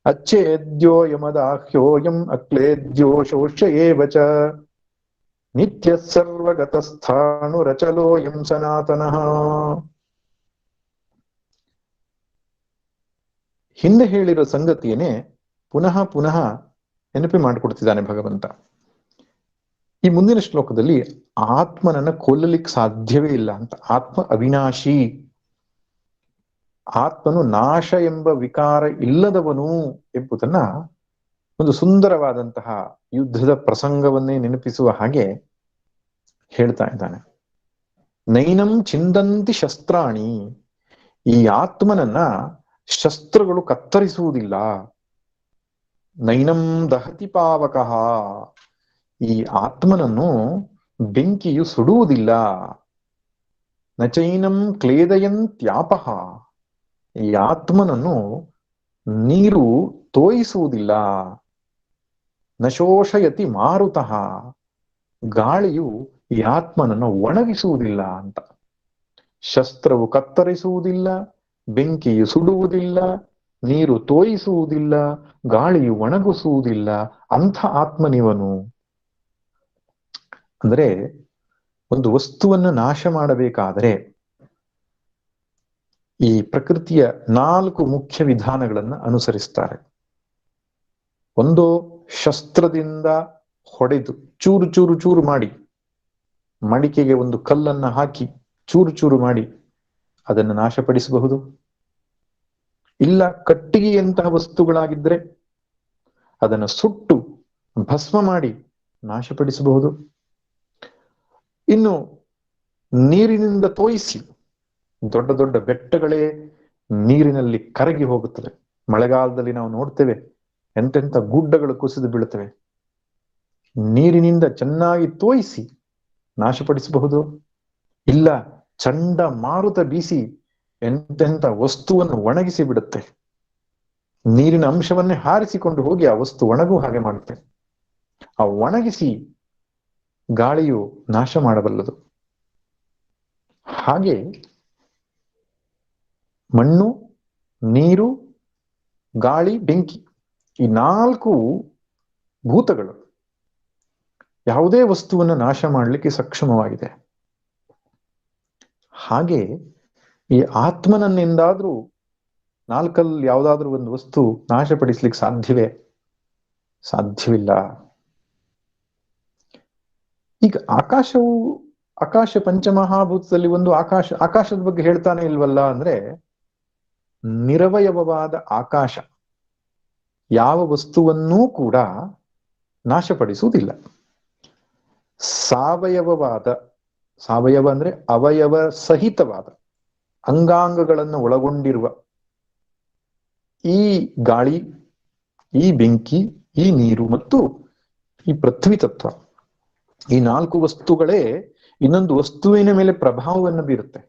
ಅಚ್ಛೇದ್ಯೋಯಮದಾಹ್ಯೋಯಂ ಅಕ್ಲೇದ್ಯೋ ಶೋಷ್ಯ ಏವ ಚ ನಿತ್ಯಃ ಸರ್ವಗತಸ್ಥಾಣುರಚಲೋಯಂ ಸನಾತನಃ. ಹಿಂದೆ ಹೇಳಿರೋ ಸಂಗತಿಯನ್ನೇ ಪುನಃ ಪುನಃ ನೆನಪು ಮಾಡಿಕೊಡ್ತಿದ್ದಾನೆ ಭಗವಂತ. ಈ ಮುಂದಿನ ಶ್ಲೋಕದಲ್ಲಿ ಆತ್ಮನನ್ನ ಕೊಲ್ಲಲಿಕ್ಕೆ ಸಾಧ್ಯವೇ ಇಲ್ಲ ಅಂತ. ಆತ್ಮ ಅವಿನಾಶಿ, ಆತ್ಮನು ನಾಶ ಎಂಬ ವಿಕಾರ ಇಲ್ಲದವನು ಎಂಬುದನ್ನ ಒಂದು ಸುಂದರವಾದಂತಹ ಯುದ್ಧದ ಪ್ರಸಂಗವನ್ನೇ ನೆನಪಿಸುವ ಹಾಗೆ ಹೇಳ್ತಾ ಇದ್ದಾನೆ. ನೈನಂ ಚಿಂದಂತಿ ಶಸ್ತ್ರಾಣಿ, ಈ ಆತ್ಮನನ್ನ ಶಸ್ತ್ರಗಳು ಕತ್ತರಿಸುವುದಿಲ್ಲ. ನೈನಂ ದಹತಿ ಪಾವಕಃ, ಈ ಆತ್ಮನನ್ನು ಬೆಂಕಿಯು ಸುಡುವುದಿಲ್ಲ. ನಚೈನಂ ಕ್ಲೇದಯಂತ್ಯಾಪಃ, ಈ ಆತ್ಮನನ್ನು ನೀರು ತೋಯಿಸುವುದಿಲ್ಲ. ನಶೋಷಯತಿ ಮಾರುತಃ, ಗಾಳಿಯು ಈ ಆತ್ಮನನ್ನು ಒಣಗಿಸುವುದಿಲ್ಲ ಅಂತ. ಶಸ್ತ್ರವು ಕತ್ತರಿಸುವುದಿಲ್ಲ, ಬೆಂಕಿಯು ಸುಡುವುದಿಲ್ಲ, ನೀರು ತೋಯಿಸುವುದಿಲ್ಲ, ಗಾಳಿಯು ಒಣಗಿಸುವುದಿಲ್ಲ, ಅಂಥ ಆತ್ಮನಿವನು. ಅಂದ್ರೆ ಒಂದು ವಸ್ತುವನ್ನು ನಾಶ ಮಾಡಬೇಕಾದರೆ ಈ ಪ್ರಕೃತಿಯ 4 ಮುಖ್ಯ ವಿಧಾನಗಳನ್ನ ಅನುಸರಿಸ್ತಾರೆ. ಒಂದು ಶಸ್ತ್ರದಿಂದ ಹೊಡೆದು ಚೂರು ಚೂರು ಚೂರು ಮಾಡಿ, ಮಡಿಕೆಗೆ ಒಂದು ಕಲ್ಲನ್ನ ಹಾಕಿ ಚೂರು ಚೂರು ಮಾಡಿ ಅದನ್ನು ನಾಶಪಡಿಸಬಹುದು. ಇಲ್ಲ ಕಟ್ಟಿಗೆಯಂತಹ ವಸ್ತುಗಳಾಗಿದ್ರೆ ಅದನ್ನು ಸುಟ್ಟು ಭಸ್ಮ ಮಾಡಿ ನಾಶಪಡಿಸಬಹುದು. ಇನ್ನು ನೀರಿನಿಂದ ತೋಯಿಸಿ, ದೊಡ್ಡ ದೊಡ್ಡ ಬೆಟ್ಟಗಳೇ ನೀರಿನಲ್ಲಿ ಕರಗಿ ಹೋಗುತ್ತದೆ. ಮಳೆಗಾಲದಲ್ಲಿ ನಾವು ನೋಡ್ತೇವೆ ಎಂತೆಂಥ ಗುಡ್ಡಗಳು ಕುಸಿದು ಬೀಳುತ್ತವೆ. ನೀರಿನಿಂದ ಚೆನ್ನಾಗಿ ತೋಯಿಸಿ ನಾಶಪಡಿಸಬಹುದು. ಇಲ್ಲ ಚಂಡ ಮಾರುತ ಬೀಸಿ ಎಂತೆಂಥ ವಸ್ತುವನ್ನು ಒಣಗಿಸಿ ಬಿಡುತ್ತೆ. ನೀರಿನ ಅಂಶವನ್ನೇ ಹಾರಿಸಿಕೊಂಡು ಹೋಗಿ ಆ ವಸ್ತು ಒಣಗುವ ಹಾಗೆ ಮಾಡುತ್ತೆ. ಆ ಒಣಗಿಸಿ ಗಾಳಿಯು ನಾಶ ಮಾಡಬಲ್ಲದು. ಹಾಗೆ ಮಣ್ಣು, ನೀರು, ಗಾಳಿ, ಬೆಂಕಿ, ಈ 4 ಭೂತಗಳು ಯಾವುದೇ ವಸ್ತುವನ್ನು ನಾಶ ಮಾಡಲಿಕ್ಕೆ ಸಕ್ಷಮವಾಗಿದೆ. ಹಾಗೆ ಈ ಆತ್ಮನನ್ನೆಂದಾದ್ರೂ 4ಲ್ಲಿ ಯಾವುದಾದ್ರೂ ಒಂದು ವಸ್ತು ನಾಶಪಡಿಸ್ಲಿಕ್ಕೆ ಸಾಧ್ಯವೇ? ಸಾಧ್ಯವಿಲ್ಲ. ಈಗ ಆಕಾಶ ಪಂಚಮಹಾಭೂತದಲ್ಲಿ ಒಂದು ಆಕಾಶದ ಬಗ್ಗೆ ಹೇಳ್ತಾನೆ ಇಲ್ವಲ್ಲ ಅಂದ್ರೆ, ನಿರವಯವವಾದ ಆಕಾಶ ಯಾವ ವಸ್ತುವನ್ನೂ ಕೂಡ ನಾಶಪಡಿಸುವುದಿಲ್ಲ. ಸಾವಯವ ಅಂದ್ರೆ ಅವಯವ ಸಹಿತವಾದ ಅಂಗಾಂಗಗಳನ್ನು ಒಳಗೊಂಡಿರುವ ಈ ಗಾಳಿ, ಈ ಬೆಂಕಿ, ಈ ನೀರು ಮತ್ತು ಈ ಪೃಥ್ವಿ ತತ್ವ, ಈ 4 ವಸ್ತುಗಳೇ ಇನ್ನೊಂದು ವಸ್ತುವಿನ ಮೇಲೆ ಪ್ರಭಾವವನ್ನು ಬೀರುತ್ತೆ.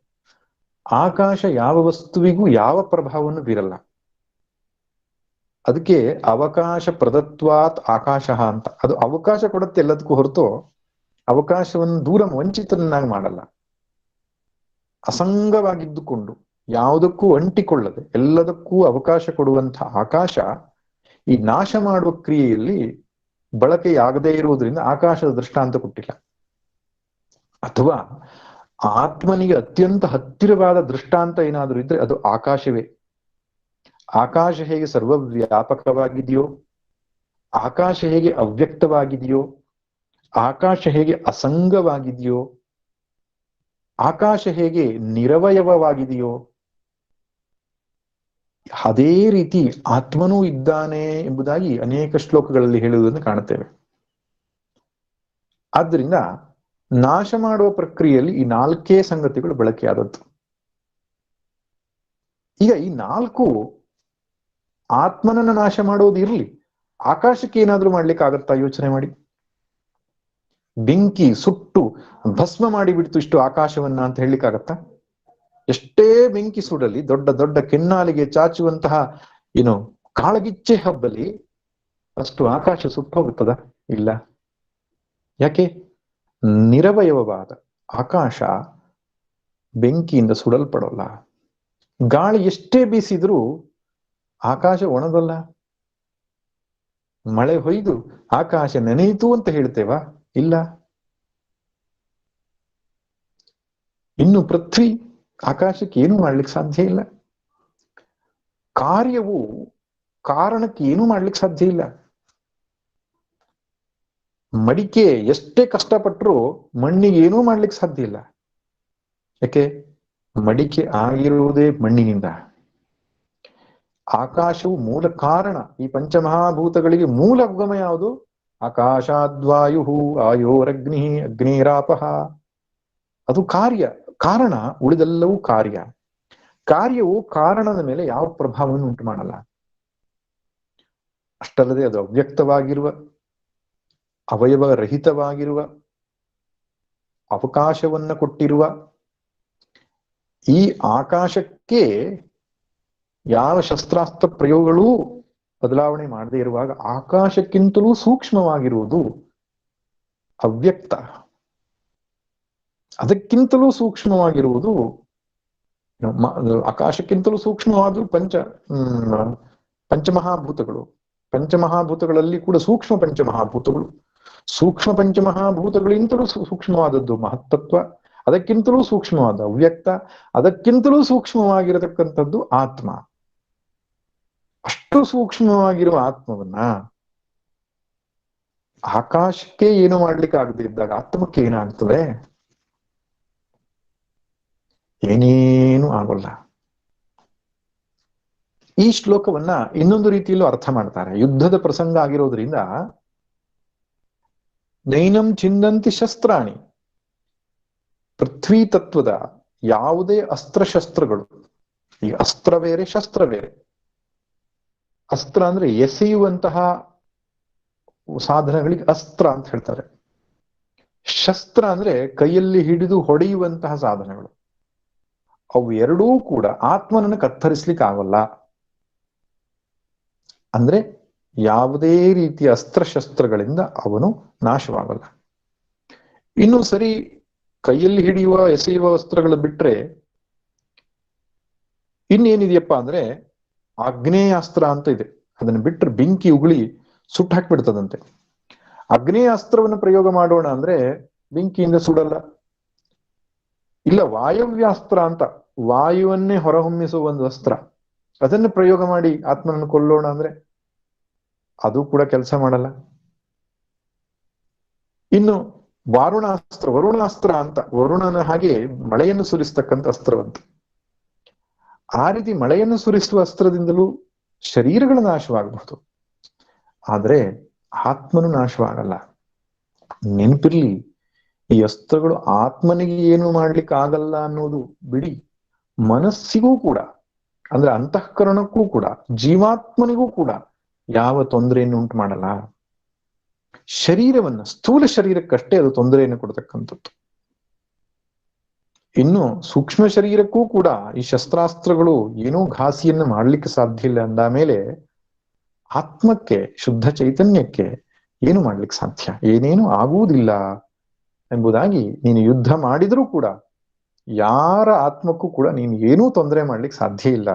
ಆಕಾಶ ಯಾವ ವಸ್ತುವಿಗೂ ಯಾವ ಪ್ರಭಾವವನ್ನು ಬೀರಲ್ಲ. ಅದಕ್ಕೆ ಅವಕಾಶ ಪ್ರದತ್ವಾತ್ ಆಕಾಶ ಅಂತ. ಅದು ಅವಕಾಶ ಕೊಡುತ್ತೆ ಎಲ್ಲದಕ್ಕೂ ಹೊರತು ಅವಕಾಶವನ್ನು ದೂರ ವಂಚಿತನನ್ನಾಗಿ ಮಾಡಲ್ಲ. ಅಸಂಗವಾಗಿದ್ದುಕೊಂಡು ಯಾವುದಕ್ಕೂ ಅಂಟಿಕೊಳ್ಳದೆ ಎಲ್ಲದಕ್ಕೂ ಅವಕಾಶ ಕೊಡುವಂಥ ಆಕಾಶ ಈ ನಾಶ ಮಾಡುವ ಕ್ರಿಯೆಯಲ್ಲಿ ಬಳಕೆಯಾಗದೇ ಇರುವುದರಿಂದ ಆಕಾಶದ ದೃಷ್ಟಾಂತ ಕೊಟ್ಟಿಲ್ಲ. ಅಥವಾ ಆತ್ಮನಿಗೆ ಅತ್ಯಂತ ಹತ್ತಿರವಾದ ದೃಷ್ಟಾಂತ ಏನಾದರೂ ಇದ್ರೆ ಅದು ಆಕಾಶವೇ. ಆಕಾಶ ಹೇಗೆ ಸರ್ವವ್ಯಾಪಕವಾಗಿದೆಯೋ ಆಕಾಶ ಹೇಗೆ ಅವ್ಯಕ್ತವಾಗಿದೆಯೋ, ಆಕಾಶ ಹೇಗೆ ಅಸಂಗವಾಗಿದೆಯೋ, ಆಕಾಶ ಹೇಗೆ ನಿರವಯವವಾಗಿದೆಯೋ, ಅದೇ ರೀತಿ ಆತ್ಮನೂ ಇದ್ದಾನೆ ಎಂಬುದಾಗಿ ಅನೇಕ ಶ್ಲೋಕಗಳಲ್ಲಿ ಹೇಳುವುದನ್ನು ಕಾಣುತ್ತೇವೆ. ಆದ್ದರಿಂದ ನಾಶ ಮಾಡುವ ಪ್ರಕ್ರಿಯೆಯಲ್ಲಿ ಈ ನಾಲ್ಕೇ ಸಂಗತಿಗಳು ಬಳಕೆಯಾದದ್ದು. ಈಗ ಈ ನಾಲ್ಕು ಆತ್ಮನನ್ನ ನಾಶ ಮಾಡೋದು ಇರ್ಲಿ, ಆಕಾಶಕ್ಕೆ ಏನಾದ್ರೂ ಮಾಡ್ಲಿಕ್ಕಾಗತ್ತಾ? ಯೋಚನೆ ಮಾಡಿ. ಬೆಂಕಿ ಸುಟ್ಟು ಭಸ್ಮ ಮಾಡಿಬಿಡ್ತು ಇಷ್ಟು ಆಕಾಶವನ್ನ ಅಂತ ಹೇಳಲಿಕ್ಕಾಗತ್ತಾ? ಎಷ್ಟೇ ಬೆಂಕಿ ಸುಡಲಿ, ದೊಡ್ಡ ದೊಡ್ಡ ಕೆನ್ನಾಲಿಗೆ ಚಾಚುವಂತಹ ಏನು ಕಾಳಗಿಚ್ಚೆ ಹಬ್ಬಲಿ ಅಷ್ಟು ಆಕಾಶ ಸುಟ್ಟೋಗುತ್ತದ? ಇಲ್ಲ. ಯಾಕೆ? ನಿರವಯವವಾದ ಆಕಾಶ ಬೆಂಕಿಯಿಂದ ಸುಡಲ್ಪಡೋಲ್ಲ. ಗಾಳಿ ಎಷ್ಟೇ ಬೀಸಿದ್ರೂ ಆಕಾಶ ಒಣಗಲ್ಲ. ಮಳೆ ಹೊಯ್ದು ಆಕಾಶ ನೆನೆಯಿತು ಅಂತ ಹೇಳ್ತೇವಾ? ಇಲ್ಲ. ಇನ್ನು ಪೃಥ್ವಿ ಆಕಾಶಕ್ಕೆ ಏನು ಮಾಡ್ಲಿಕ್ಕೆ ಸಾಧ್ಯ ಇಲ್ಲ. ಕಾರ್ಯವು ಕಾರಣಕ್ಕೆ ಏನು ಮಾಡ್ಲಿಕ್ಕೆ ಸಾಧ್ಯ ಇಲ್ಲ. ಮಡಿಕೆ ಎಷ್ಟೇ ಕಷ್ಟಪಟ್ಟರೂ ಮಣ್ಣಿಗೆ ಏನೂ ಮಾಡ್ಲಿಕ್ಕೆ ಸಾಧ್ಯ ಇಲ್ಲ. ಯಾಕೆ? ಮಡಿಕೆ ಆಗಿರುವುದೇ ಮಣ್ಣಿನಿಂದ. ಆಕಾಶವು ಮೂಲ ಕಾರಣ. ಈ ಪಂಚಮಹಾಭೂತಗಳಿಗೆ ಮೂಲ ಉಗಮ ಯಾವುದು? ಆಕಾಶಾದ್ವಾಯು ಆಯೋರಗ್ನಿ ಅಗ್ನೇರಾಪಃ. ಅದು ಕಾರ್ಯ, ಕಾರಣ. ಉಳಿದೆಲ್ಲವೂ ಕಾರ್ಯ. ಕಾರ್ಯವು ಕಾರಣದ ಮೇಲೆ ಯಾವ ಪ್ರಭಾವವನ್ನು ಉಂಟು ಮಾಡಲ್ಲ. ಅಷ್ಟಲ್ಲದೆ ಅದು ಅವ್ಯಕ್ತವಾಗಿರುವ, ಅವಯವ ರಹಿತವಾಗಿರುವ, ಅವಕಾಶವನ್ನ ಕೊಟ್ಟಿರುವ ಈ ಆಕಾಶಕ್ಕೆ ಯಾವ ಶಸ್ತ್ರಾಸ್ತ್ರ ಪ್ರಯೋಗಗಳೂ ಬದಲಾವಣೆ ಮಾಡದೇ ಇರುವಾಗ ಆಕಾಶಕ್ಕಿಂತಲೂ ಸೂಕ್ಷ್ಮವಾಗಿರುವುದು ಅವ್ಯಕ್ತ. ಅದಕ್ಕಿಂತಲೂ ಸೂಕ್ಷ್ಮವಾಗಿರುವುದು ಆಕಾಶಕ್ಕಿಂತಲೂ ಸೂಕ್ಷ್ಮವಾದ ಪಂಚಮಹಾಭೂತಗಳು. ಪಂಚಮಹಾಭೂತಗಳಲ್ಲಿ ಕೂಡ ಸೂಕ್ಷ್ಮ ಪಂಚಮಹಾಭೂತಗಳು. ಸೂಕ್ಷ್ಮ ಪಂಚಮಹಾಭೂತಗಳಿಂತಲೂ ಸೂಕ್ಷ್ಮವಾದದ್ದು ಮಹತ್ತತ್ವ. ಅದಕ್ಕಿಂತಲೂ ಸೂಕ್ಷ್ಮವಾದ ಅವ್ಯಕ್ತ. ಅದಕ್ಕಿಂತಲೂ ಸೂಕ್ಷ್ಮವಾಗಿರತಕ್ಕಂಥದ್ದು ಆತ್ಮ. ಅಷ್ಟು ಸೂಕ್ಷ್ಮವಾಗಿರುವ ಆತ್ಮವನ್ನ ಆಕಾಶಕ್ಕೆ ಏನು ಮಾಡ್ಲಿಕ್ಕೆ ಆಗದೆ ಇದ್ದಾಗ ಆತ್ಮಕ್ಕೆ ಏನಾಗ್ತದೆ? ಏನೇನು ಆಗೋಲ್ಲ. ಈ ಶ್ಲೋಕವನ್ನ ಇನ್ನೊಂದು ರೀತಿಯಲ್ಲೂ ಅರ್ಥ ಮಾಡ್ತಾರೆ. ಯುದ್ಧದ ಪ್ರಸಂಗ ಆಗಿರೋದ್ರಿಂದ ನೈನಂ ಚಿಂದಂತಿ ಶಸ್ತ್ರಾಣಿ, ಪೃಥ್ವಿ ತತ್ವದ ಯಾವುದೇ ಅಸ್ತ್ರಶಸ್ತ್ರಗಳು, ಈ ಅಸ್ತ್ರ ಬೇರೆ ಶಸ್ತ್ರ ಬೇರೆ. ಅಸ್ತ್ರ ಅಂದ್ರೆ ಎಸೆಯುವಂತಹ ಸಾಧನಗಳಿಗೆ ಅಸ್ತ್ರ ಅಂತ ಹೇಳ್ತಾರೆ. ಶಸ್ತ್ರ ಅಂದ್ರೆ ಕೈಯಲ್ಲಿ ಹಿಡಿದು ಹೊಡೆಯುವಂತಹ ಸಾಧನಗಳು. ಅವು ಎರಡೂ ಕೂಡ ಆತ್ಮನನ್ನು ಕತ್ತರಿಸ್ಲಿಕ್ಕೆ ಆಗಲ್ಲ. ಅಂದ್ರೆ ಯಾವುದೇ ರೀತಿಯ ಅಸ್ತ್ರಶಸ್ತ್ರಗಳಿಂದ ಅವನು ನಾಶವಾಗಲ್ಲ. ಇನ್ನು ಸರಿ, ಕೈಯಲ್ಲಿ ಹಿಡಿಯುವ ಎಸೆಯುವ ಅಸ್ತ್ರಗಳು ಬಿಟ್ರೆ ಇನ್ನೇನಿದೆಯಪ್ಪ ಅಂದ್ರೆ ಆಗ್ನೇಯಾಸ್ತ್ರ ಅಂತ ಇದೆ. ಅದನ್ನ ಬಿಟ್ಟರೆ ಬೆಂಕಿ ಉಗುಳಿ ಸುಟ್ಟು ಹಾಕ್ಬಿಡ್ತದಂತೆ. ಆಗ್ನೇಯಾಸ್ತ್ರವನ್ನು ಪ್ರಯೋಗ ಮಾಡೋಣ ಅಂದ್ರೆ ಬೆಂಕಿಯಿಂದ ಸುಡಲ್ಲ. ಇಲ್ಲ, ವಾಯವ್ಯಾಸ್ತ್ರ ಅಂತ ವಾಯುವನ್ನೇ ಹೊರಹೊಮ್ಮಿಸುವ ಒಂದು ಅಸ್ತ್ರ, ಅದನ್ನು ಪ್ರಯೋಗ ಮಾಡಿ ಆತ್ಮನನ್ನು ಕೊಲ್ಲೋಣ ಅಂದ್ರೆ ಅದು ಕೂಡ ಕೆಲಸ ಮಾಡಲ್ಲ. ಇನ್ನು ವರುಣಾಸ್ತ್ರ ಅಂತ, ವರುಣನ ಹಾಗೆ ಮಳೆಯನ್ನು ಸುರಿಸ್ತಕ್ಕಂಥ ಅಸ್ತ್ರವಂತ. ಆ ರೀತಿ ಮಳೆಯನ್ನು ಸುರಿಸುವ ಅಸ್ತ್ರದಿಂದಲೂ ಶರೀರಗಳ ನಾಶವಾಗಬಹುದು, ಆದ್ರೆ ಆತ್ಮನು ನಾಶವಾಗಲ್ಲ. ನೆನಪಿರ್ಲಿ, ಈ ಅಸ್ತ್ರಗಳು ಆತ್ಮನಿಗೆ ಏನು ಮಾಡ್ಲಿಕ್ಕೆ ಆಗಲ್ಲ ಅನ್ನೋದು ಬಿಡಿ, ಮನಸ್ಸಿಗೂ ಕೂಡ ಅಂದ್ರೆ ಅಂತಃಕರಣಕ್ಕೂ ಕೂಡ ಜೀವಾತ್ಮನಿಗೂ ಕೂಡ ಯಾವ ತೊಂದರೆಯನ್ನು ಉಂಟು ಮಾಡಲ್ಲ. ಶರೀರವನ್ನ, ಸ್ಥೂಲ ಶರೀರಕ್ಕಷ್ಟೇ ಅದು ತೊಂದರೆಯನ್ನು ಕೊಡ್ತಕ್ಕಂಥದ್ದು. ಇನ್ನು ಸೂಕ್ಷ್ಮ ಶರೀರಕ್ಕೂ ಕೂಡ ಈ ಶಸ್ತ್ರಾಸ್ತ್ರಗಳು ಏನೂ ಘಾಸಿಯನ್ನು ಮಾಡ್ಲಿಕ್ಕೆ ಸಾಧ್ಯ ಇಲ್ಲ ಅಂದ ಮೇಲೆ ಆತ್ಮಕ್ಕೆ, ಶುದ್ಧ ಚೈತನ್ಯಕ್ಕೆ ಏನು ಮಾಡ್ಲಿಕ್ಕೆ ಸಾಧ್ಯ? ಏನೇನು ಆಗುವುದಿಲ್ಲ ಎಂಬುದಾಗಿ ನೀನು ಯುದ್ಧ ಮಾಡಿದ್ರೂ ಕೂಡ ಯಾರ ಆತ್ಮಕ್ಕೂ ಕೂಡ ನೀನು ಏನೂ ತೊಂದರೆ ಮಾಡ್ಲಿಕ್ಕೆ ಸಾಧ್ಯ ಇಲ್ಲ.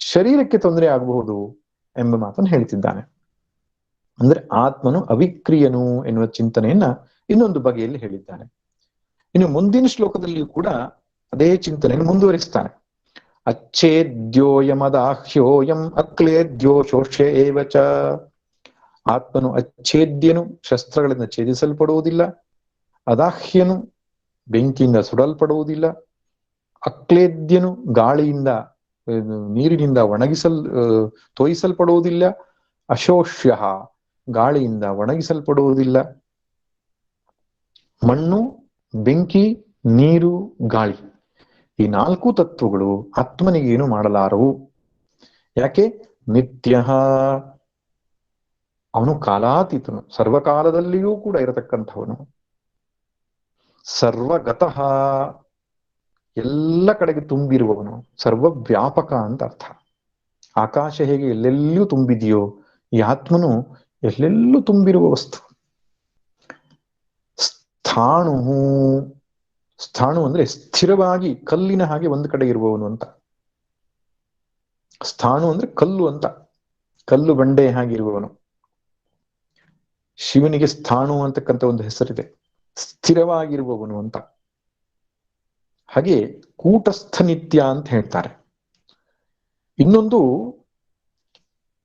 ಶರೀರಕ್ಕೆ ತೊಂದರೆ ಆಗಬಹುದು ಎಂಬ ಮಾತನ್ನು ಹೇಳ್ತಿದ್ದಾನೆ. ಅಂದ್ರೆ ಆತ್ಮನು ಅವಿಕ್ರಿಯನು ಎನ್ನುವ ಚಿಂತನೆಯನ್ನ ಇನ್ನೊಂದು ಬಗೆಯಲ್ಲಿ ಹೇಳಿದ್ದಾನೆ. ಇನ್ನು ಮುಂದಿನ ಶ್ಲೋಕದಲ್ಲಿಯೂ ಕೂಡ ಅದೇ ಚಿಂತನೆಯನ್ನು ಮುಂದುವರಿಸ್ತಾನೆ. ಅಚ್ಛೇದ್ಯೋಯಮದಾಹ್ಯೋಯಂ ಅಕ್ಲೇದ್ಯೋ ಶೋಷ್ಯ ಏವಚ. ಆತ್ಮನು ಅಚ್ಛೇದ್ಯನು, ಶಸ್ತ್ರಗಳಿಂದ ಛೇದಿಸಲ್ಪಡುವುದಿಲ್ಲ. ಅದಾಹ್ಯನು, ಬೆಂಕಿಯಿಂದ ಸುಡಲ್ಪಡುವುದಿಲ್ಲ. ಅಕ್ಲೇದ್ಯನು, ಗಾಳಿಯಿಂದ ನೀರಿನಿಂದ ತೋಯಿಸಲ್ಪಡುವುದಿಲ್ಲ. ಅಶೋಷ್ಯ, ಗಾಳಿಯಿಂದ ಒಣಗಿಸಲ್ಪಡುವುದಿಲ್ಲ. ಮಣ್ಣು, ಬೆಂಕಿ, ನೀರು, ಗಾಳಿ, ಈ 4 ತತ್ವಗಳು ಆತ್ಮನಿಗೆ ಏನು ಮಾಡಲಾರವು. ಯಾಕೆ? ನಿತ್ಯ, ಅವನು ಕಾಲಾತೀತನು, ಸರ್ವಕಾಲದಲ್ಲಿಯೂ ಕೂಡ ಇರತಕ್ಕಂಥವನು. ಸರ್ವಗತಃ, ಎಲ್ಲ ಕಡೆಗೆ ತುಂಬಿರುವವನು. ಸರ್ವವ್ಯಾಪಕ ಅಂತ ಅರ್ಥ. ಆಕಾಶ ಹೇಗೆ ಎಲ್ಲೆಲ್ಲೂ ತುಂಬಿದೆಯೋ, ಈ ಆತ್ಮನು ಎಲ್ಲೆಲ್ಲೂ ತುಂಬಿರುವ ವಸ್ತು. ಸ್ಥಾಣು, ಸ್ಥಾಣು ಅಂದ್ರೆ ಸ್ಥಿರವಾಗಿ ಕಲ್ಲಿನ ಹಾಗೆ ಒಂದು ಕಡೆ ಇರುವವನು ಅಂತ. ಸ್ಥಾಣು ಅಂದ್ರೆ ಕಲ್ಲು ಅಂತ, ಕಲ್ಲು ಬಂಡೆ ಹಾಗಿರುವವನು. ಶಿವನಿಗೆ ಸ್ಥಾಣು ಅಂತಕ್ಕಂಥ ಒಂದು ಹೆಸರಿದೆ, ಸ್ಥಿರವಾಗಿರುವವನು ಅಂತ. ಹಾಗೆ ಕೂಟಸ್ಥ ನಿತ್ಯ ಅಂತ ಹೇಳ್ತಾರೆ. ಇನ್ನೊಂದು